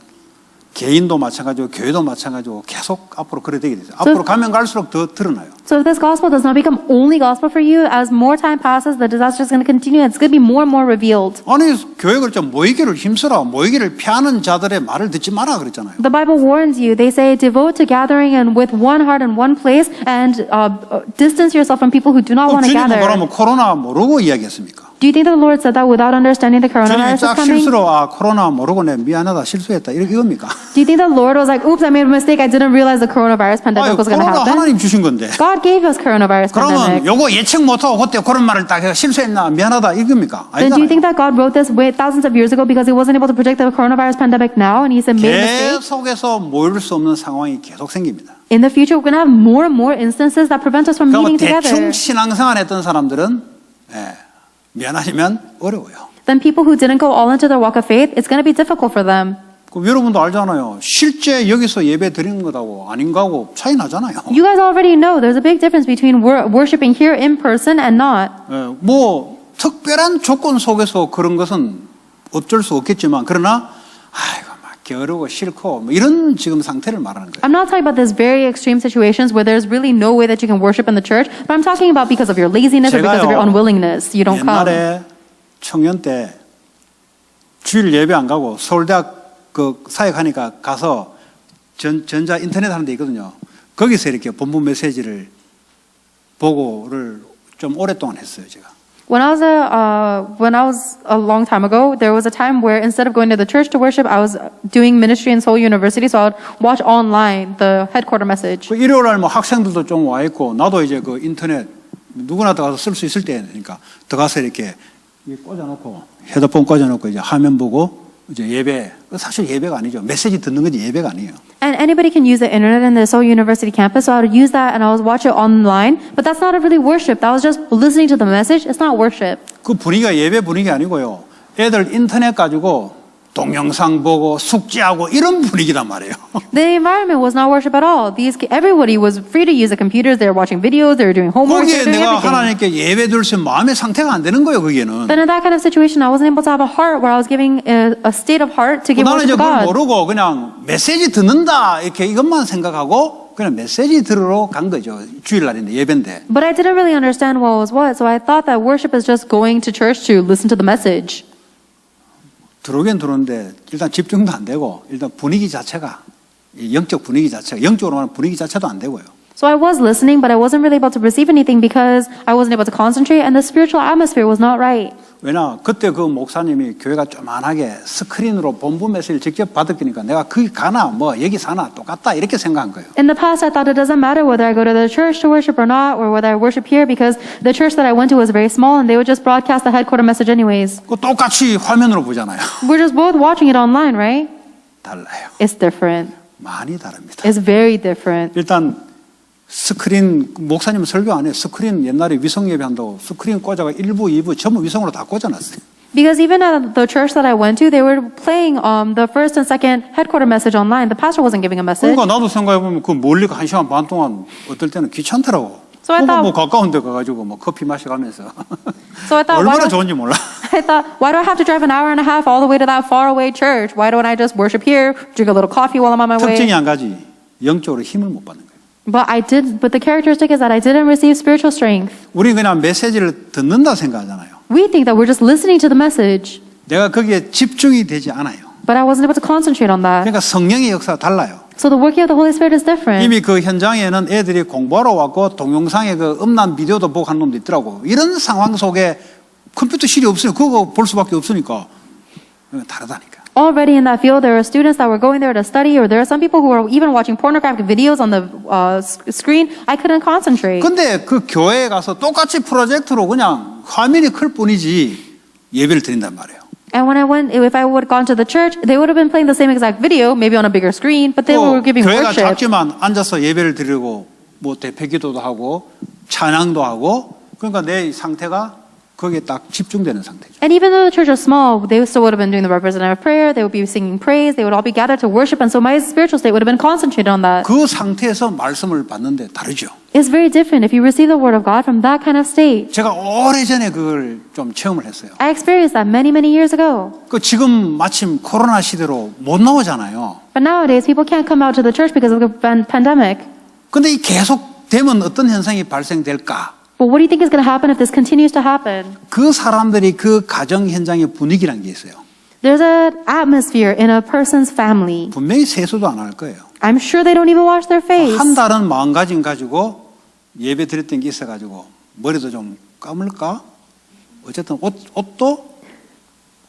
개인도 마찬가지고 교회도 마찬가지고 계속 앞으로 그래 되게 되죠. 앞으로 가면 갈수록 더 드러나요. So if this gospel does not become only gospel for you, as more time passes, the disaster is going to continue. It's going to be more and more revealed. 아니 교회 그랬죠. 모이기를 힘쓰라. 모이기를 피하는 자들의 말을 듣지 마라 그랬잖아요. The Bible warns you. They say, devote to gathering and with one heart in one place, and distance yourself from people who do not want to 주님은 gather. 그러면 코로나 모르고 이야기했습니까? Do you think that the Lord said that without understanding the 주님이 coronavirus is 딱 coming? 실수로 코로나 모르고 내 미안하다 실수했다 이겁니까? Do you think the Lord was like, oops, I made a mistake. I didn't realize the coronavirus pandemic was going to 코로나 happen? 하나님 주신 건데. God gave us coronavirus 그러면 pandemic. 요거 예측 못하고 그때 그런 말을 딱 해서 실수했나 미안하다 이겁니까? Then do you think 아니잖아요. that God wrote this way thousands of years ago because he wasn't able to predict the coronavirus pandemic now, and he said made a mistake? 계속해서 모일 수 없는 상황이 계속 생깁니다. In the future, we're going to have more and more instances that prevent us from 그러면 meeting together. 대충 신앙생활 했던 사람들은 미안하지만 어려워요. Then people who didn't go all into their walk of faith, it's going to be difficult for them. 그럼 여러분도 알잖아요. 실제 여기서 예배 드리는 것하고 아닌 거하고 차이 나잖아요. You guys already know there's a big difference between worshiping here in person and not. 뭐 특별한 조건 속에서 그런 것은 어쩔 수 없겠지만 그러나 아이고 막 게으르고 싫고 뭐 이런 지금 상태를 말하는 거예요. I'm not talking about this very extreme situations where there's really no way that you can worship in the church, but I'm talking about because of your laziness or because of your unwillingness, you don't come. 옛날에 청년 때 주일 예배 안 가고 서울대학 그 사역하니까 가서 전자 인터넷 하는 데 있거든요. 거기서 이렇게 본부 메시지를 보고를 좀 오랫동안 했어요, 제가. When I was a long time ago, there was a time where instead of going to the church to worship, I was doing ministry in Seoul University, so I would watch online the headquarter message. 그 일요일 날 뭐 학생들도 좀 와 있고 나도 이제 그 인터넷 누구나 들어가서 쓸 수 있을 때니까 들어가서 이렇게 꽂아놓고 헤드폰 꽂아놓고 이제 화면 보고 이제 예배 사실 예배가 아니죠. 메시지 듣는 거지 예배가 아니에요. And anybody can use the internet in the Seoul University campus, so I would use that and I would watch it online. But that's not really worship. That was just listening to the message. It's not worship. 그 분위기가 예배 분위기 아니고요. 애들 인터넷 가지고 동영상 보고 숙제하고 이런 분위기란 말이에요. The environment was not worship at all. Everybody was free to use the computers. They were watching videos. They were doing homework. They 거기에 were doing 내가 everything. 하나님께 예배 드릴 수 있는 마음의 상태가 안 되는 거예요, 거기에는. Then in that kind of situation, I wasn't able to have a heart where I was giving a state of heart to give 나는 이제 worship to 그걸 God. 모르고 그냥 메시지 듣는다 이렇게 이것만 생각하고 그냥 메시지 들으러 간 거죠. 주일날인데 예배인데. But I didn't really understand what was what, so I thought that worship is just going to church to listen to the message. 들어오긴 들어오는데 일단 집중도 안 되고 일단 분위기 자체가 이 영적 분위기 자체가 영적으로 말하면 분위기 자체도 안 되고요. So I was listening, but I wasn't really able to receive anything because I wasn't able to concentrate and the spiritual atmosphere was not right. 왜냐 그때 그 목사님이 교회가 조만하게 스크린으로 본부 메시지를 직접 받았으니까 내가 거기 가나 뭐 여기 사나 똑같다 이렇게 생각한 거예요. In the past, I thought it doesn't matter whether I go to the church to worship or not, or whether I worship here because the church that I went to was very small and they would just broadcast the headquarter message anyways. 그 똑같이 화면으로 보잖아요. We're just both watching it online, right? 달라요. It's different. 많이 다릅니다. It's very different. 일단 스크린 목사님 설교 안 해요. 스크린 옛날에 위성 예배한다고 스크린 꽂아가 1부, 2부 전부 위성으로 다 꽂아놨어요. Because even at the church that I went to, they were playing the first and second headquarter message online. The pastor wasn't giving a message. 그러니까 나도 생각해보면 그 멀리 1시간 반 동안 어떨 때는 귀찮더라고. So I 그거 뭐 thought- 가까운 데 가가지고 뭐 커피 마셔가면서 So I thought, 얼마나 좋은지 몰라. I thought, why do I have to drive an hour and a half all the way to that far away church? Why don't I just worship here, drink a little coffee while I'm on my 특징이 way? 한 가지 영적으로 힘을 못 받는 거예요. But the characteristic is that I didn't receive spiritual strength. 우리는 그냥 메시지를 듣는다 생각하잖아요. We think that we're just listening to the message, 내가 거기에 집중이 되지 않아요. but I wasn't able to concentrate on that. 그러니까 성령의 역사가 달라요. So the working of the Holy Spirit is different. 이미 그 현장에는 애들이 공부하러 왔고 동영상에 그 음란 비디오도 보고 한 놈도 있더라고. 이런 상황 속에 컴퓨터실이 없으니 그거 볼 수밖에 없으니까 다르다니까. Already in that field, there are students that were going there to study, or there are some people who were even watching pornographic videos on the screen. I couldn't concentrate. 근데 그 교회에 가서 똑같이 프로젝트로 그냥 화면이 클 뿐이지 예배를 드린단 말이에요. And when I went, if I would have gone to the church, they would have been playing the same exact video, maybe on a bigger screen, but they were giving 교회가 worship. 작지만 앉아서 예배를 드리고 뭐 대패기도도 하고 찬양도 하고 그러니까 내 상태가 거기에 딱 집중되는 상태죠. And even though the church is small, they still would have been doing the representative prayer, they would be singing praise, they would all be gathered to worship, and so my spiritual state would have been concentrated on that. 그 상태에서 말씀을 받는데 다르죠. It's very different if you receive the word of God from that kind of state. 제가 오래전에 그걸 좀 체험을 했어요. I experienced that many, many years ago. 그 지금 마침 코로나 시대로 못 나오잖아요. But nowadays, people can't come out to the church because of the pandemic. 근데 이 계속 되면 어떤 현상이 발생될까? But what do you think is going to happen if this continues to happen? 그 사람들이 그 가정 현장의 분위기라는 게 있어요. There's an atmosphere in a person's family. 분명히 세수도 안 할 거예요. I'm sure they don't even wash their face. 한 달은 마음가짐 가지고 예배 드렸던 게 있어가지고 머리도 좀 감을까? 어쨌든 옷도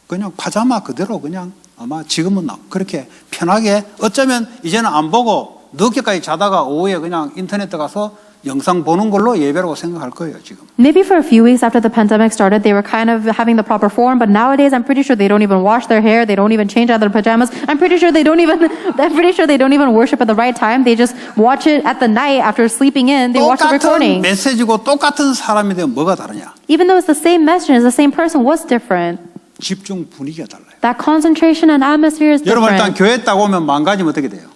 그냥 파자마 그대로 그냥 아마 지금은 그렇게 편하게 어쩌면 이제는 안 보고 늦게까지 자다가 오후에 그냥 인터넷 가서 영상 보는 걸로 예배라고 생각할 거예요 지금. Maybe for a few weeks after the pandemic started, they were kind of having the proper form, but nowadays I'm pretty sure they don't even wash their hair, they don't even change out their pajamas. I'm pretty sure they don't even worship at the right time. They just watch it at the night after sleeping in. They watch the 똑같은 recording. 메시지고 똑같은 사람이 되면 뭐가 다르냐? Even though it's the same message, it's the same person, what's different? 집중 분위기가 달라요. That concentration and atmosphere is 여러분 일단 different. 교회 딱 오면 망가지면 어떻게 돼요?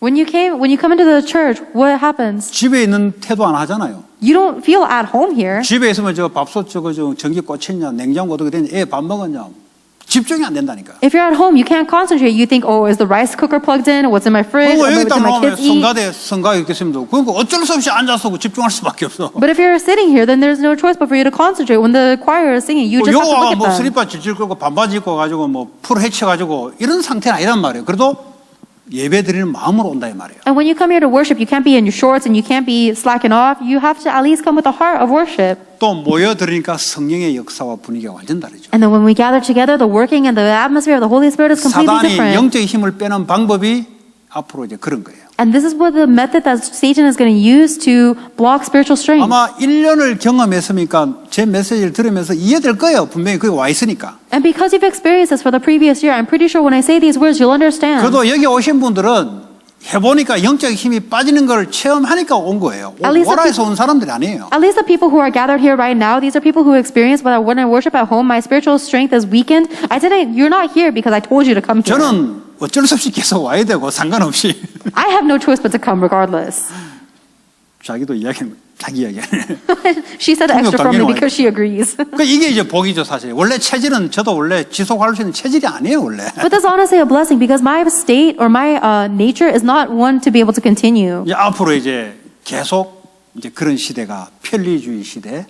When you come into the church, what happens? 집에 있는 태도 안 하잖아요. You don't feel at home here. 집에 있으면 저 밥솥 저거 저 전기 꽂혔냐 냉장고 어떻게 되냐 애 밥 먹었냐 집중이 안 된다니까. If you're at home, you can't concentrate. You think, oh, is the rice cooker plugged in? What's in my fridge? 그리고 Or 여기 what 딱 did my 나오면 kids eat? 성가대 있겠습니다. 그러니까 어쩔 수 없이 앉아서 집중할 수밖에 없어. But if you're sitting here, then there's no choice but for you to concentrate. When the choir is singing, you just have to 요거가 look 뭐 at them. 스리퍼 질질 끌고 반바지 입고 가지고 뭐 풀 헤쳐가지고 이런 상태는 아니란 말이에요. 그래도 예배 드리는 마음으로 온다 이 말이에요. And when you come here to worship, you can't be in your shorts and you can't be slacking off. You have to at least come with a heart of worship. 또 모여드리니까 성령의 역사와 분위기가 완전 다르죠. And then when we gather together, the working and the atmosphere of the Holy Spirit is completely 사단이 different. 영적인 힘을 빼는 방법이 앞으로 이제 그런 거예요. And this is what the method that Satan is going to use to block spiritual strength. 아마 1년을 경험했으니까 제 메시지를 들으면서 이해될 거예요. 분명히 거기 와 있으니까. And because you've experienced this for the previous year, I'm pretty sure when I say these words, you'll understand. 그래도 여기 오신 분들은 해보니까 영적 힘이 빠지는 걸 체험하니까 온 거예요. At least the 오라에서 온 사람들이 아니에요. At least the people who are gathered here right now, these are people who experience when I worship at home, my spiritual strength is weakened. You're not here because I told you to come here. 저는 어쩔 수 없이 계속 와야 되고 상관없이 I have no choice but to come regardless. 자기 이야기하네. She said extra from me 당연히 because she agrees. 그러니까 이게 이제 복이죠 사실. 원래 체질은 저도 원래 지속할 수 있는 체질이 아니에요 원래. But that's honestly a blessing because my state or my nature is not one to be able to continue. 이제 앞으로 이제 계속 이제 그런 시대가 편리주의 시대,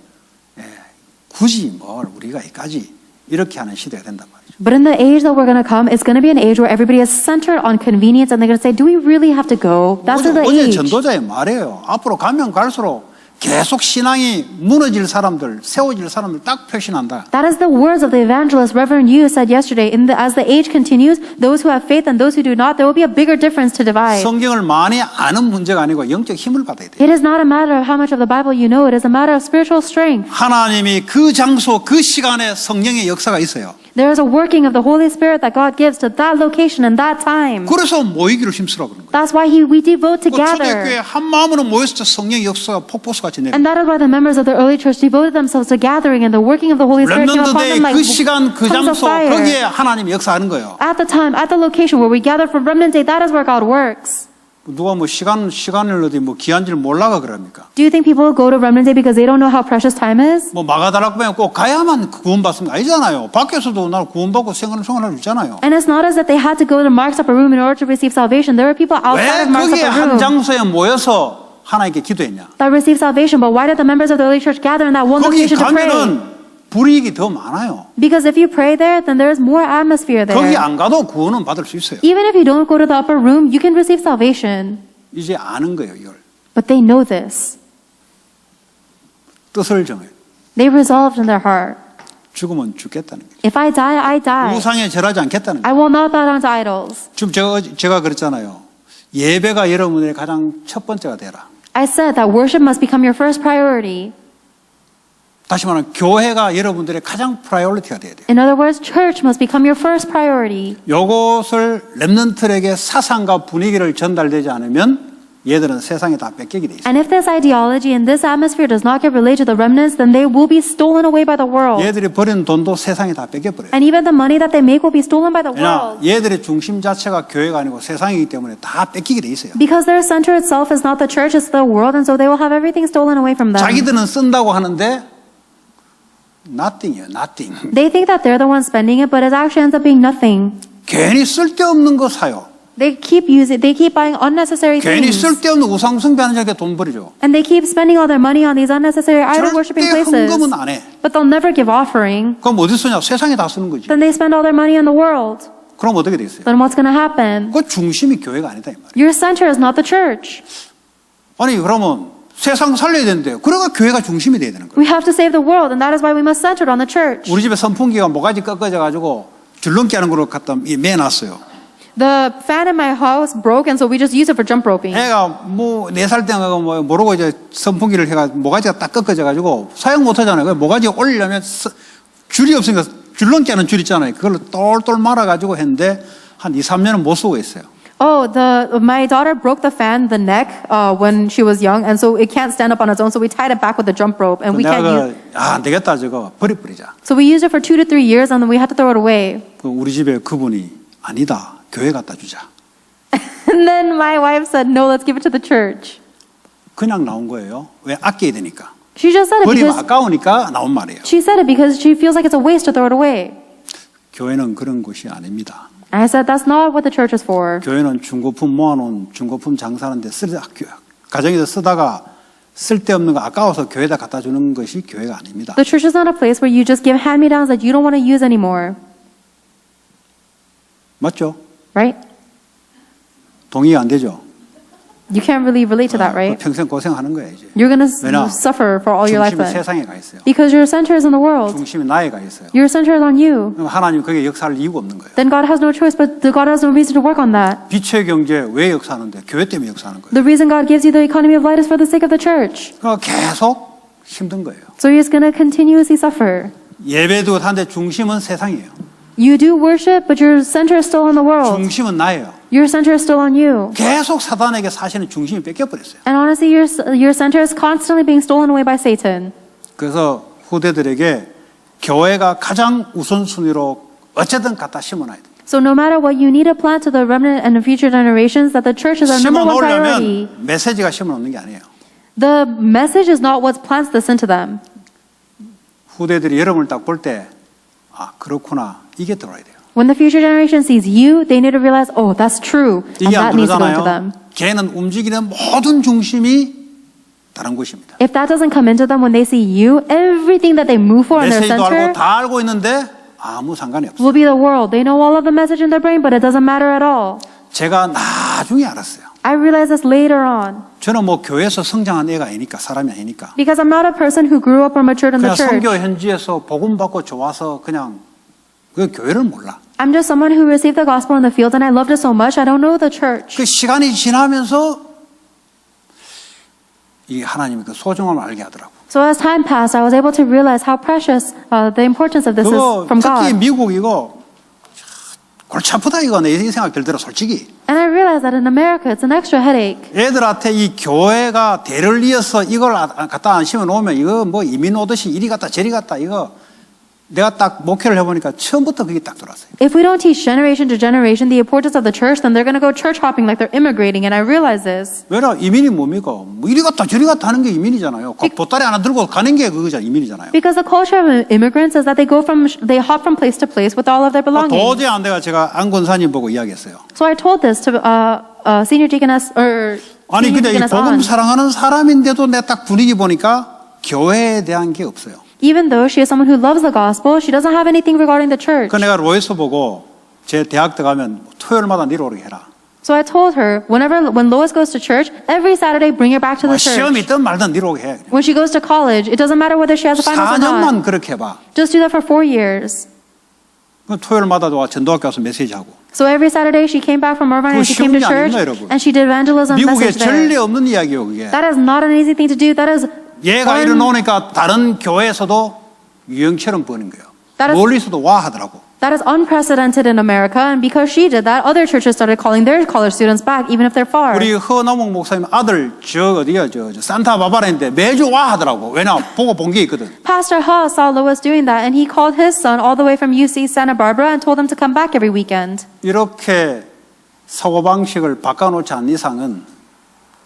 굳이 뭘 우리가 이까지 이렇게 하는 시대가 된단 말이죠. But in the age that we're going to come, it's going to be an age where everybody is centered on convenience and they're going to say, do we really have to go? That's the 어제 age. 전도자의 말이에요. 앞으로 가면 갈수록 계속 신앙이 무너질 사람들, 세워질 사람들 딱 표시난다. That is the words of the evangelist Reverend Yu said yesterday. As the age continues, those who have faith and those who do not, there will be a bigger difference to divide. 성경을 많이 아는 문제가 아니고 영적 힘을 받아야 돼요. It is not a matter of how much of the Bible you know. It is a matter of spiritual strength. 하나님이 그 장소, 그 시간에 성령의 역사가 있어요. There is a working of the Holy Spirit that God gives to that location and that time. 그래서 모이기를 힘쓰라고 그러는 거예요. That's why we devote 초대교회 together. 한 마음으로 모였을 때 성령의 역사가 폭포수같이 내려. And that is why the members of the early church devoted themselves to gathering and the working of the Holy Spirit came upon them 렘넌트데이 like 그 시간, 그 tongues of 장소 fire. 거기에 하나님이 역사하는 거예요. At the time, at the location where we gather for Remnant Day, that is where God works. 누가 뭐 시간을 어디 뭐 귀한 줄 몰라가 그럽니까? Do you think people go to Remnant Day because they don't know how precious time is? 뭐 마가다락방에 꼭 가야만 구원받습니다. 아니잖아요. 밖에서도 날 구원받고 생활을 있잖아요. And it's not as if they had to go to Mark's upper room in order to receive salvation. There were people outside 왜 of Mark's 거기에 upper 한 room 장소에 모여서 하나님께 기도했냐? that received salvation. But why did the members of the early church gather in that one 거기 location to pray? 가면은 불이익이 더 많아요. Because if you pray there, then there is more atmosphere there. 거기 안 가도 구원은 받을 수 있어요. Even if you don't go to the upper room, you can receive salvation. 이제 아는 거예요, 이걸. But they know this. 뜻을 정해요. They resolved in their heart. 죽으면 죽겠다는 거죠. If I die, I die. 우상에 절하지 않겠다는 거죠. I will not bow down to idols. 지금 제가 그랬잖아요. 예배가 여러분의 가장 첫 번째가 되라. I said that worship must become your first priority. 다시 말하면 교회가 여러분들의 가장 프라이어리티가 돼야 돼요. In other words, church must become your first priority. 요것을 렘넌트에게 사상과 분위기를 전달되지 않으면 얘들은 세상에 다 뺏기게 돼 있어요. And if this ideology and this atmosphere does not get relayed to the remnants, then they will be stolen away by the world. 얘들이 버리는 돈도 세상에 다 뺏겨버려요. And even the money that they make will be stolen by the 왜냐, world. 얘들의 중심 자체가 교회가 아니고 세상이기 때문에 다 뺏기게 돼 있어요. Because their center itself is not the church, it's the world, and so they will have everything stolen away from them. 자기들은 쓴다고 하는데 nothing이에요, nothing. They think that they're the ones spending it, but it actually ends up being nothing. 괜히 쓸데없는 거 사요. They keep buying unnecessary 괜히 things. 쓸데없는 우상 숭배하는 자에게 돈 버리죠. And they keep spending all their money on these unnecessary idol worshiping 절대 places. 헌금은 안 해. But they'll never give offering. 그럼 어디 쓰냐? 세상에 다 쓰는 거지. Then they spend all their money on the world. 그럼 어떻게 되겠어요? Then what's going to happen? 그 중심이 교회가 아니다 이 말이에요. Your center is not the church. 아니 그러면 세상 살려야 되는데요. 그러니까 교회가 중심이 돼야 되는 거예요. We have to save the world, and that is why we must center it on the church. 우리 집에 선풍기가 모가지 꺾어져 가지고 줄넘기 하는 걸로 갖다 매놨어요. The fan in my house broke, and so we just use it for jump roping. 애가 뭐 4살 때가 뭐 모르고 이제 선풍기를 해가 모가지가 딱 꺾어져 가지고 사용 못 하잖아요. 그 모가지 올리려면 줄이 없으니까 줄넘기 하는 줄 있잖아요. 그걸로 똘똘 말아 가지고 했는데 한 2, 3년은 못 쓰고 있어요. Oh, my daughter broke the fan, the neck, when she was young, and so it can't stand up on its own. So we tied it back with the jump rope, and we can't use. 안 되겠다 저거 버리자. So we used it for 2 to 3 years, and then we had to throw it away. 그 우리 집에 그분이 아니다. 교회 갖다 주자. And then my wife said, "No, let's give it to the church." 그냥 나온 거예요. 왜 아껴야 되니까. She just said it 버리면 because 아까우니까 나온 말이에요. she said it because she feels like it's a waste to throw it away. 교회는 그런 곳이 아닙니다. And I said, "That's not what the church is for." 교회는 중고품 모아놓은 중고품 장사하는데 가정에서 쓰다가 쓸데없는 거 아까워서 교회에다 갖다 주는 것이 교회가 아닙니다. The church is not a place where you just give hand-me-downs that you don't want to use anymore, 맞죠? right? 동의 안 되죠? You can't really relate to that, right? 평생 고생하는 거예요 이제. You're gonna 왜냐? suffer for all your life 중심이 then. 세상에 가 있어요. Because your center is in the world. 중심이 나에 가 있어요. Your center is on you. 그럼 하나님 거기에 역사할 이유가 없는 거예요. Then God has no choice, but God has no reason to work on that. 빛의 경제 왜 역사하는데? 교회 때문에 역사하는 거예요. The reason God gives you the economy of light is for the sake of the church. 그러니까 계속 힘든 거예요. So you're just gonna continuously suffer. 예배도 하는데 중심은 세상이에요. You do worship, but your center is still on the world. 중심은 나예요. Your center is still on you. 계속 사단에게 사실은 중심이 뺏겨버렸어요. And honestly, your center is constantly being stolen away by Satan. 그래서 후대들에게 교회가 가장 우선순위로 어쨌든 갖다 심어놔야 돼요. So no matter what, you need to plant to the remnant and the future generations that the church is our number one priority. 심어놓으려면 메시지가 심어놓는 게 아니에요. The message is not what plants this into them. 후대들이 여러분을 딱 볼 때 아, 그렇구나. 이게 들어와야 돼요. When the future generation sees you, they need to realize, oh, that's true. And 이게 안 that needs to go into them. 들어오잖아요. 걔는 움직이는 모든 중심이 다른 곳입니다. If that doesn't come into them when they see you, everything that they move for in their 메시지도 알고 center 다 알고 있는데 아무 상관이 없어요. will be the world. They know all of the message in their brain, but it doesn't matter at all. 제가 나중에 알았어요. I realized this later on. 저는 뭐 교회에서 성장한 애가 아니니까 사람이 아니니까 Because I'm not a person who grew up or matured in the 그냥 church. 선교 현지에서 복음 받고 좋아서 그냥 그 교회를 몰라. I'm just someone who received the gospel in the field and I loved it so much, I don't know the church. 그 시간이 지나면서 이 하나님의 그 소중함을 알게 하더라고. So as time passed, I was able to realize how precious the importance of this is 그거 from 특히 God. 미국 이거 골치 아프다 이거 내 생각 들더라 솔직히. And I realized that in America, it's an extra headache. 애들한테 이 교회가 대를 이어서 이걸 갖다 안 심어 놓으면 이거 뭐 이민 오듯이 이리 갔다 저리 갔다 이거 내가 딱 목회를 해보니까 처음부터 그게 딱 들어왔어요. If we don't teach generation to generation the importance of the church, then they're going to go church hopping like they're immigrating. And I realize this. 왜냐 이민이 뭡니까? 뭐 이리 갔다 저리 갔다 하는 게 이민이잖아요. 보따리 하나 들고 가는 게 그거잖아 이민이잖아요. Because the culture of immigrants is that they hop from place to place with all of their belongings. 도저히 안 돼가 제가 안 권사님 보고 이야기했어요. So I told this to senior deaconess or 아니 senior 근데 이 deaconess 복음 on. 사랑하는 사람인데도 내 딱 분위기 보니까 교회에 대한 게 없어요. Even though she is someone who loves the gospel, she doesn't have anything regarding the church. 그 내가 로에서 보고 제 대학 때 가면 토요일마다 내려오게 해라. So I told her, when Lois goes to church, every Saturday bring her back to the 시험 church. 있든 말든 내려오게 해. When she goes to college, it doesn't matter whether she has a finals or not. 4년만 그렇게 해봐. Just do that for 4 years. 그 토요일마다 와 전도학교 가서 메시지하고. So every Saturday she came back from Irvine and she came to 쉬운 게 church 아닙니다, 여러분. and she did evangelism 미국에 message 전례 there. 없는 이야기예요 그게. That is not an easy thing to do. That is 얘가 일어나니까 다른 교회에서도 유형처럼 보는 거예요. That is- 멀리서도 와 하더라고. That is unprecedented in America, and because she did that, other churches started calling their college students back, even if they're far. 우리 허남옥 목사님 아들 저 어디야 저 산타바바라인데 매주 와 하더라고. 왜냐 보고 본 게 있거든. Pastor Ha saw Lois doing that, and he called his son all the way from UC Santa Barbara and told him to come back every weekend. 이렇게 사고방식을 바꿔놓지 않는 이상은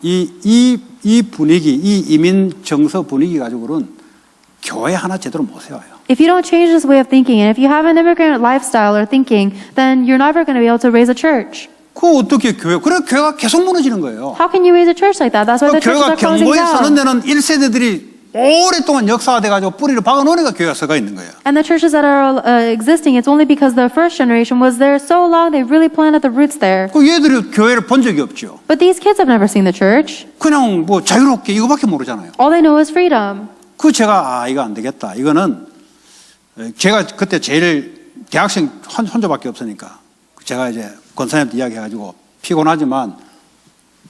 이 분위기, 이 이민 정서 분위기 가지고는 교회 하나 제대로 못 세워요. If you don't change this way of thinking, and if you have an immigrant lifestyle or thinking, then you're never going to be able to raise a church. 그 어떻게 교회? 그래 교회가 계속 무너지는 거예요. How can you raise a church like that? That's why the churches 교회가 are closing 경보에 서는 down. 데는 1세대들이 오랫동안 역사화돼가지고 뿌리를 박아놓으니까 교회가 서가 있는 거예요. And the churches that are existing, it's only because the first generation was there so long, they really planted the roots there. 그 얘들이 교회를 본 적이 없죠. But these kids have never seen the church. 그냥 뭐 자유롭게 이거밖에 모르잖아요. All they know is freedom. 그 제가 이거 안 되겠다. 이거는 제가 그때 제일 대학생 혼자밖에 없으니까 제가 이제 권사님한테 이야기해가지고 피곤하지만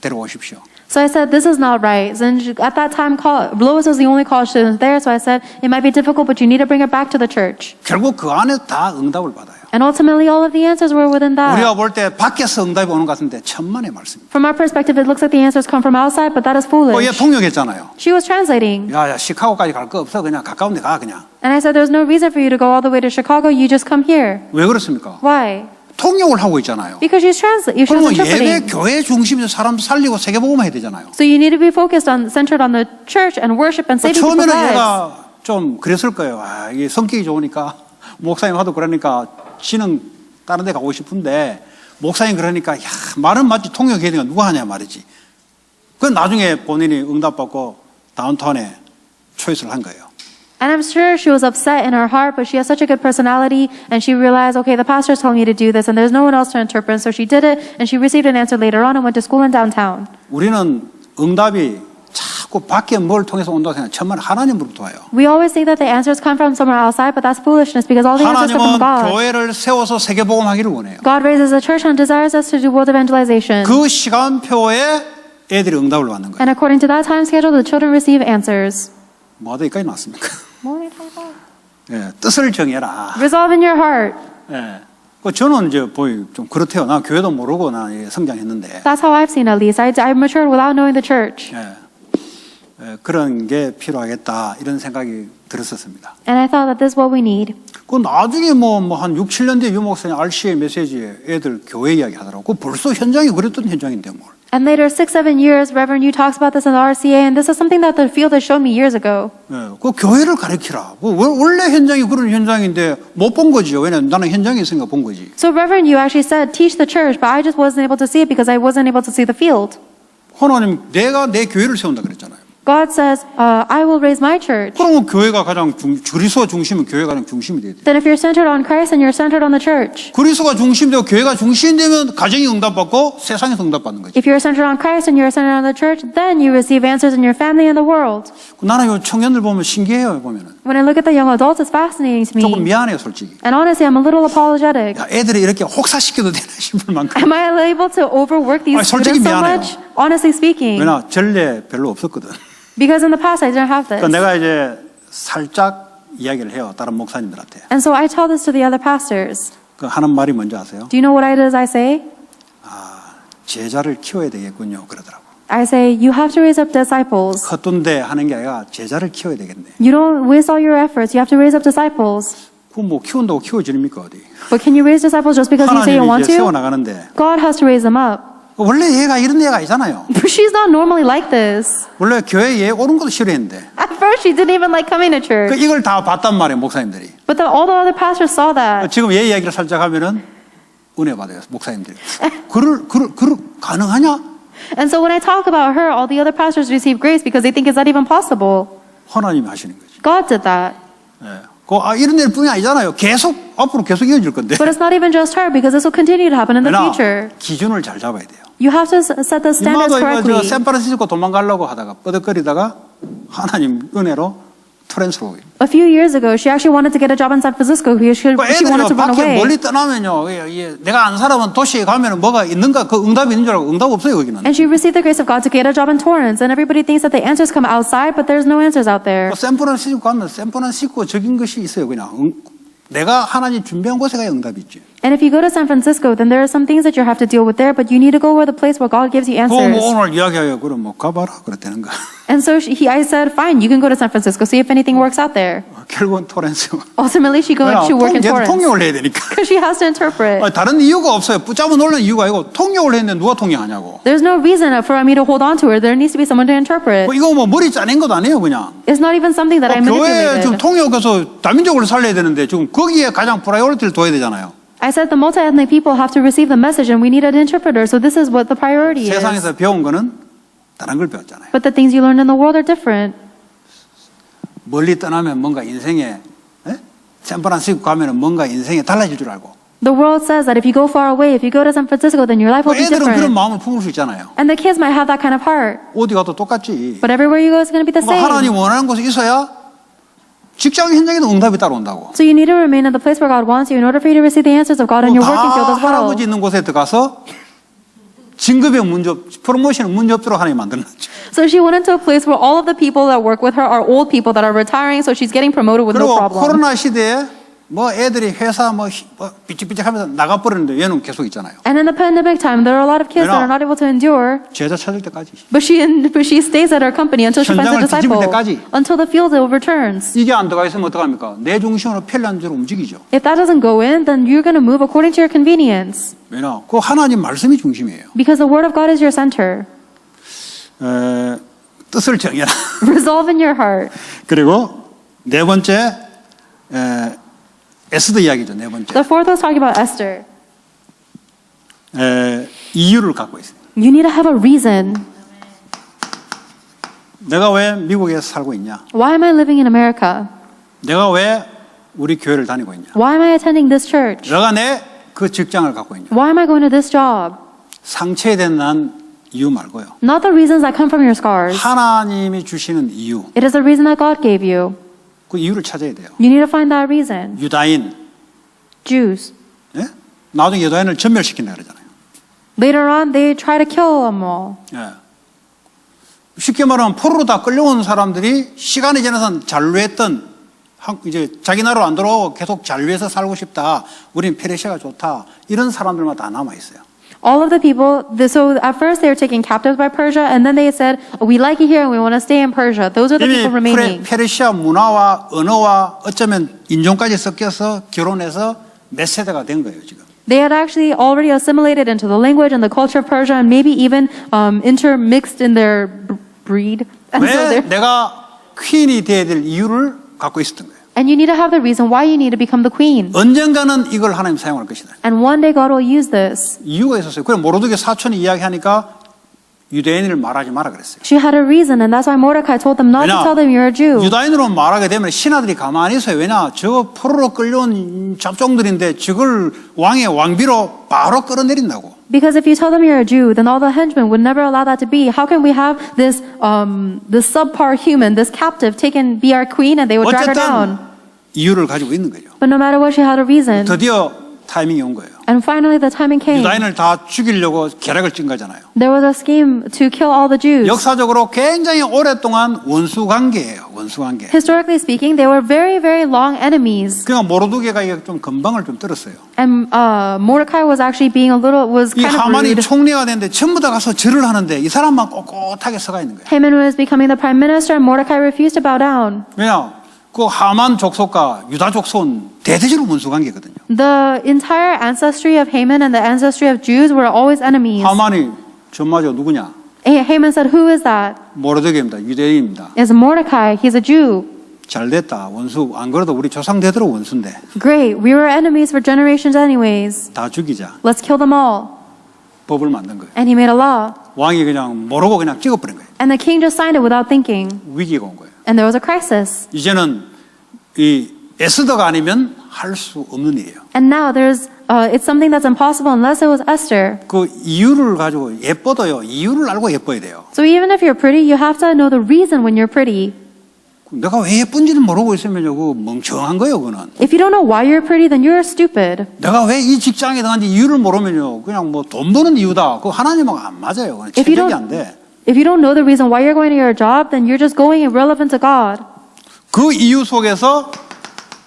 데려오십시오. So I said, this is not right. And at that time, Lois was the only college student there, so I said, it might be difficult, but you need to bring her back to the church. 결국 그 안에 다 응답을 받아요. And ultimately, all of the answers were within 우리가 that. 볼 때 밖에서 응답이 오는 것 같은데 천만의 말씀입니다. From our perspective, it looks like the answers come from outside, but that is 얘 foolish. 통역했잖아요. She was translating. 야, 시카고까지 갈 거 없어. 그냥 가까운 데 가 그냥. And I said, there's no reason for you to go all the way to Chicago. You just come here. 왜 그렇습니까? Why? 통역을 하고 있잖아요. Because she's 그러면 예배 interpreting. 교회 중심에서 사람 살리고 세계복음 해야 되잖아요. So you need to be focused centered on the church and worship and saving people's 처음에는 lives. 얘가 좀 그랬을 거예요. 아, 이게 성격이 좋으니까 목사님 하도 그러니까 지는 다른 데 가고 싶은데 목사님 그러니까 야, 말은 맞지 통역해야 되니까 누가 하냐 말이지. 그건 나중에 본인이 응답받고 다운타운에 초이스를 한 거예요. And I'm sure she was upset in her heart, but she has such a good personality, and she realized, okay, the pastor's telling me to do this, and there's no one else to interpret, so she did it, and she received an answer later on and went to school in downtown. 우리는 응답이 자꾸 밖에 뭘 통해서 온다고 생각해. 천만 하나님으로부터 와요. We always think that the answers come from somewhere outside, but that's foolishness because all the answers come from 하나님은 God. 교회를 세워서 세계복음 하기를 원해요. God raises a church and desires us to do world evangelization. 그 시간표에 애들이 응답을 받는 거예요. And according to that time schedule, the children receive answers. 뭐하다 여기까지 나왔습니까? 예, 뜻을 정해라. Resolve in your heart. 예, 저는 이제 좀 그렇대요. 나 교회도 모르고 나 성장했는데. That's how I've seen at least. I matured without knowing the church. 그런 게 필요하겠다 이런 생각이 들었었습니다. And I thought that this is what we need. 그 나중에 한 6, 7년 뒤에 유 목사님 RCA 메시지에 애들 교회 이야기 하더라고. 그 벌써 현장이 그랬던 현장인데 뭘. And later, 6-7 years, Reverend Yu talks about this in the RCA, and this is something that the field has shown me years ago. 그 교회를 가르치라. 원래 현장이 그런 현장인데 못 본 거지요. 왜냐면 나는 현장에 있으니까 본 거지. So Reverend Yu actually said, teach the church, but I just wasn't able to see it because I wasn't able to see the field. 하나님 내가 내 교회를 세운다 그랬잖아요. God says, I will raise my church. 그러면 교회가 가장 그리스도가 중심은 교회가 가장 중심이 돼야 돼. Then if you're centered on Christ, then you're centered on the church. 그리스도가 중심되고 교회가 중심되면 가정이 응답받고 세상에서 응답받는 거지. If you're centered on Christ and you're centered on the church, then you receive answers in your family and the world. 나는 요 청년들 보면 신기해요. 보면은 When I look at the young adults, it's fascinating to 조금 me. 미안해요, 솔직히. And honestly, I'm a little apologetic. 야, 애들이 이렇게 혹사시켜도 되나 싶을 만큼. Am I able to overwork these 아니, 솔직히 students so 미안해요. much? Honestly speaking. 왜냐 전례 별로 없었거든. Because in the past, I didn't have this. 그러니까 내가 이제 살짝 이야기를 해요. 다른 목사님들한테. And so I tell this to the other pastors. 그 하는 말이 뭔지 아세요? Do you know what it is I say? 제자를 키워야 되겠군요. 그러더라고. I say, you have to raise up disciples. 헛돈데 하는 게 아니라 제자를 키워야 되겠네. You don't waste all your efforts. You have to raise up disciples. 그 뭐 키운다고 키워지립니까 어디? But can you raise disciples just because you say you 하나님이 want 이제 세워 to? 나가는데 God has to raise them up. 원래 얘가 이런 애가 아니잖아요. But she's not normally like this. 원래 교회에 얘 오는 것도 싫어했는데. At first, she didn't even like coming to church. 이걸 다 봤단 말이에요, 목사님들이. But all the other pastors saw that. 지금 얘 이야기를 살짝 하면은 은혜 받아요, 목사님들이. 가능하냐? And so when I talk about her, all the other pastors receive grace because they think it's not even possible. 하나님이 하시는 거지. God did that. 이런 일뿐이 아니잖아요. 앞으로 계속 이어질 건데. But it's not even just her because this will continue to happen in the future. 기준을 잘 잡아야 돼요. You have to set the standards 이마도 correctly. 샌프란시스코 도망가려고 하다가 뻐덕거리다가 하나님 은혜로 트랜스로. A few years ago, she actually wanted to get a job in San Francisco because she wanted to 애들이 run 밖에 away. 멀리 떠나면요, 내가 안 살아본 도시에 가면은 뭐가 있는가 그 응답이 있는 줄 알고 응답 없어요 거기는. And she received the grace of God to get a job in Torrance, and everybody thinks that the answers come outside, but there's no answers out there. 샌프란시스코 가면 샌프란시스코적인 것이 있어요 그냥. 내가 하나님 준비한 곳에 가야 응답이 있지. And if you go to San Francisco, then there are some things that you have to deal with there, but you need to go where the place where God gives you answers. 오늘 이야기해요. 그럼 뭐 가봐라 그랬다는 거. And so I said, fine, you can go to San Francisco, see if anything works out there. 결국은 토렌스. Ultimately, she worked in Torrance 통역을 해야 되니까. because she has to interpret. 다른 이유가 없어요. 붙잡아 놓으려는 이유가 아니고 통역을 했는데 누가 통역하냐고. There's no reason for me to hold on to her. There needs to be someone to interpret. 이거 뭐 머리 짜낸 것도 아니에요 그냥. It's not even something that I 교회에 지금 manipulated. 통역해서 다민족으로 살려야 되는데 지금 거기에 가장 프라이어리티를 둬야 되잖아요. I said the multi-ethnic people have to receive the message and we need an interpreter. So this is what the priority is. 세상에서 배운 거는 다른 걸 배웠잖아요. But the things you learn in the world are different. 멀리 떠나면 뭔가 인생에 샌프란시스코 가면은 뭔가 인생에 달라질 줄 알고. The world says that if you go far away, if you go to San Francisco, then your life will be 애들은 그런 different. 마음을 품을 수 있잖아요. And the kids might have that kind of heart. 어디 가도 똑같지. But everywhere you go, it's going to be the 뭐 하나님 same. 원하는 곳에 있어야 직장 현장에도 응답이 따라온다고. So you need to remain in the place where God wants you in order for you to receive the answers of God in your working field as well. 할아버지 있는 곳에 들어가서 진급에 프로모션에 문제 없도록 하나님 만들어놨죠. So she went into a place where all of the people that work with her are old people that are retiring, so she's getting promoted with no 그리고 problem. 코로나 시대에 뭐 애들이 회사 삐찍삐찍하면서 나가버리는데 얘는 계속 있잖아요. And in the pandemic time, there are a lot of kids that are not able to endure, 제자 찾을 때까지. but she stays at her company until she finds a 현장을 disciple, 뒤집을 때까지. until the field overturns. 이게 안 들어가 있으면 어떡합니까? 내 중심으로 편리한 대로 움직이죠. If that doesn't go in, then you're going to move according to your convenience. 왜냐? 그 하나님 말씀이 중심이에요. Because the word of God is your center. 뜻을 정해라. Resolve in your heart. 그리고 네 번째 에스더 이야기죠. 네 번째. The fourth was talking about Esther. 이유를 갖고 있어요. You need to have a reason. 내가 왜 미국에서 살고 있냐? Why am I living in America? 내가 왜 우리 교회를 다니고 있냐? Why am I attending this church? 내가 내 그 직장을 갖고 있냐? Why am I going to this job? 상처된 난 이유 말고요. Not the reasons that come from your scars. 하나님이 주시는 이유. It is the reason that God gave you. 그 이유를 찾아야 돼요. You need to find that reason. 유다인. Jews. 예? 나중에 유다인을 전멸시킨다 그러잖아요. Later on, they try to kill them all. 예. 쉽게 말하면 포로로 다 끌려온 사람들이 시간이 지나서 잔류했던 이제 자기 나라로 안 돌아오고 계속 잔류해서 살고 싶다. 우린 페르시아가 좋다. 이런 사람들만 다 남아 있어요. All of the people, so at first they were taken captive by Persia, and then they said, we like it here and we want to stay in Persia. Those are the 이미 people remaining. 페르시아 문화와 언어와 어쩌면 인종까지 섞여서 결혼해서 몇 세대가 된 거예요, 지금. They had actually already assimilated into the language and the culture of Persia, and maybe even intermixed in their breed. And so 왜 they're- 내가 퀸이 돼야 될 이유를 갖고 있었던 거예요. and you need to have the reason why you need to become the queen. 언젠가는 이걸 하나님 사용할 것이다. And one day God will use this. 이유가 있었어요. 그래 모르드게 사촌이 이야기하니까 유대인을 말하지 마라 그랬어요. She had a reason, and that's why Mordecai told them not to 왜냐? tell them you're a Jew. 유다인으로 말하게 되면 신하들이 가만히 있어요. 왜냐? 저 포로로 끌려온 잡종들인데 저걸 왕의 왕비로 바로 끌어내린다고. Because if you tell them you're a Jew, then all the henchmen would never allow that to be. How can we have this subpar human, this captive, be our queen, and they would drag her down? 어쨌든 이유를 가지고 있는 거죠. But no matter what, she had a reason. 드디어 타이밍이 온 거예요. And finally, the timing came. 유다인을 다 죽이려고 계략을 찐 거잖아요. There was a scheme to kill all the Jews. 역사적으로 굉장히 오랫동안 원수 관계예요. 원수 관계. Historically speaking, they were very, very long enemies. 그러니까 모르드게가 이게 좀 건방을 좀 들었어요. And Mordecai was actually was 이 kind of 하만이 rude. 총리가 됐는데 전부 다 가서 절을 하는데 이 사람만 꼿꼿하게 서가 있는 거예요. Haman was becoming the prime minister, and Mordecai refused to bow down. 왜냐? 그 하만 족속과 유다 족속은 대대적으로 원수 관계거든요. The entire ancestry of Haman and the ancestry of Jews were always enemies. 하만이 전마저 누구냐? Haman said, "Who is that?" 모르드게입니다. 유대인입니다. It's Mordecai. He's a Jew. 잘 됐다. 원수 안 그래도 우리 조상 되도록 원수인데 Great. We were enemies for generations anyways. 다 죽이자. Let's kill them all. 법을 만든 거예요. And he made a law. 왕이 그냥 모르고 그냥 찍어버린 거예요. And the king just signed it without thinking. 위기가 온 거예요. And there was a crisis. 이제는 이 에스더가 아니면 할 수 없는 일이에요. And now it's something that's impossible unless it was Esther. 그 이유를 가지고 예뻐도요. 이유를 알고 예뻐야 돼요. So even if you're pretty, you have to know the reason when you're pretty. 내가 왜 예쁜지는 모르고 있으면요. 그 멍청한 거예요. 그거는. If you don't know why you're pretty, then you're stupid. 내가 왜 이 직장에 들어간지 이유를 모르면요. 그냥 뭐 돈 버는 이유다. 그거 하나님하고 안 맞아요. 그건 If you 체력이 don't- 안 돼. If you don't know the reason why you're going to your job, then you're just going irrelevant to God. 그 이유 속에서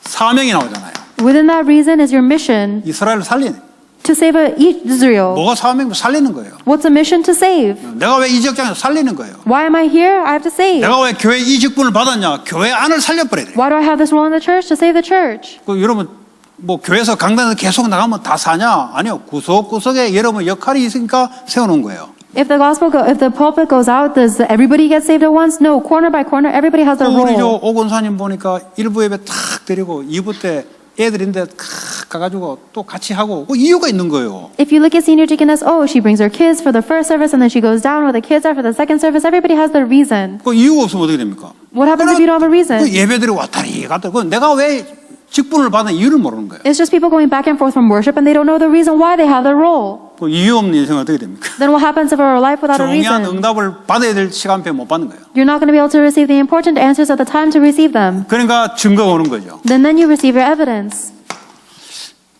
사명이 나오잖아요. Within that reason is your mission 이스라엘을 살리는. to save Israel. 뭐가 사명이면 살리는 거예요. What's a mission to save? 내가 왜 이 직장에서 살리는 거예요. Why am I here? I have to save. 내가 왜 교회 이 직분을 받았냐. 교회 안을 살려버려야 돼요. Why do I have this role in the church? To save the church. 그 여러분 뭐 교회에서 강단에서 계속 나가면 다 사냐? 아니요. 구석구석에 여러분 역할이 있으니까 세워놓은 거예요. If the pulpit goes out, does everybody get saved at once? No. Corner by corner, everybody has their 우리 저 role. 오 권사님 보니까 1부 예배 탁 드리고 2부 때 애들인데 탁 가가지고 또 같이 하고 그 이유가 있는 거예요. If you look at senior deaconess, she brings her kids for the first service and then she goes down where the kids are for the second service. Everybody has their reason. 그 이유가 없으면 어떻게 됩니까? What happens if you don't have a reason? 그 예배들이 왔다리 갔다. 그 내가 왜 직분을 받은 이유를 모르는 거예요. It's just people going back and forth from worship and they don't know the reason why they have their role. 그 이유 없는 인생은 어떻게 됩니까? Then what happens if our life without a 중요한 reason? 응답을 받아야 될 시간표에 못 받는 거예요. You're not going to be able to receive the important answers at the time to receive them. 그러니까 증거가 오는 거죠. Then you receive your evidence.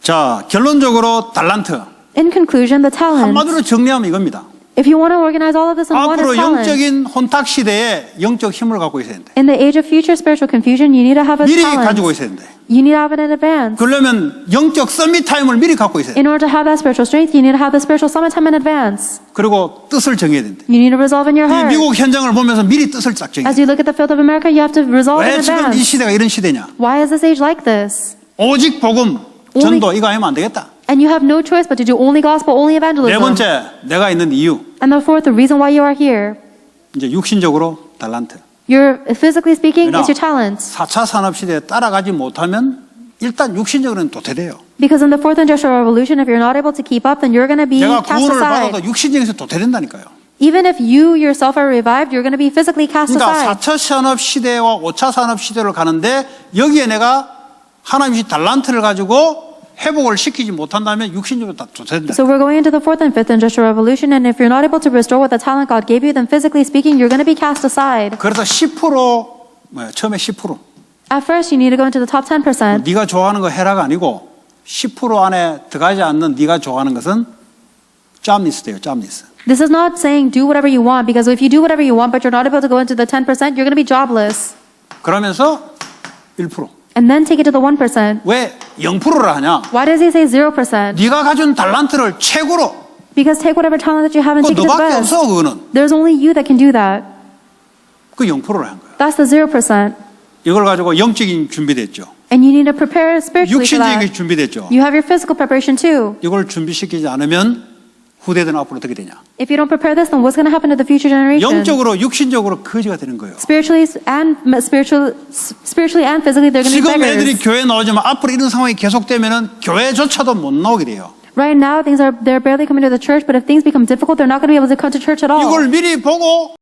자, 결론적으로 달란트. In conclusion, the talent. 한마디로 정리하면 이겁니다. If you want to organize all of this in one 앞으로 is talent. 영적인 혼탁 시대에 영적 힘을 갖고 있어야 된대. In the age of future spiritual confusion, you need to have a 미리 talent. 가지고 있어야 된대. You need to have it in advance. 그러려면 영적 서밋 타임을 미리 갖고 있어야 돼. In order to have that spiritual strength, you need to have the spiritual summit time in advance. 그리고 뜻을 정해야 된대. You need to resolve in your 이 heart. 미국 현장을 보면서 미리 뜻을 딱 정해. As you look at the field of America, you have to resolve 왜 in 지금 이 advance. 시대가 이런 시대냐? Why is this age like this? 오직 복음, 전도 이거 하면 안 되겠다. And you have no choice but to do only gospel, only 네 evangelism. 번째, 내가 있는 이유. And the fourth, the reason why you are here. 이제 육신적으로 달란트. You're physically speaking, 왜냐? it's your talents. 4차 산업시대에 따라가지 못하면 일단 육신적으로는 도태돼요. Because in the fourth industrial revolution, if you're not able to keep up, then you're going to be 내가 cast 구원을 aside. 받아도 육신적에서 도태된다니까요. Even if you yourself are revived, you're going to be physically cast 그러니까 aside. 4차 산업시대와 5차 산업시대를 가는데 여기에 내가 하나님이 달란트를 가지고 회복을 시키지 못한다면 육신적으로 다 도태된다. So we're going into the fourth and fifth industrial revolution, and if you're not able to restore what the talent God gave you, then physically speaking, you're going to be cast aside. 그래서 10% 처음에 10% At first, you need to go into the top 10%. 네가 좋아하는 거 해라가 아니고 10% 안에 들어가지 않는 네가 좋아하는 것은 짬니스예요. 짬니스. This is not saying do whatever you want, because if you do whatever you want, but you're not able to go into the 10%, you're going to be jobless. 그러면서 1% and then take it to the 1%. 왜 0%라 하냐? Why does he say 0%? 네가 가진 달란트를 최고로. Because take whatever talent that you have and 그 take it to the 너밖에 best. 없어 그거는. There's only you that can do that. 그 0%를 한 거야. That's the 0%. 이걸 가지고 영적인 준비됐죠. And you need to prepare spiritually for that. 육신적인 준비됐죠. You have your physical preparation too. 이걸 준비시키지 않으면 후대들은 앞으로 어떻게 되냐? If you don't prepare this, then what's going to happen to the future generation? 영적으로 육신적으로 거지가 되는 거예요. Spiritually and physically, they're going to be 지금 애들이 beggars. 교회 나오지만 앞으로 이런 상황이 계속되면은 교회조차도 못 나오게 돼요. Right now, they're barely coming to the church, but if things become difficult, they're not going to be able to come to church at all. 이걸 미리 보고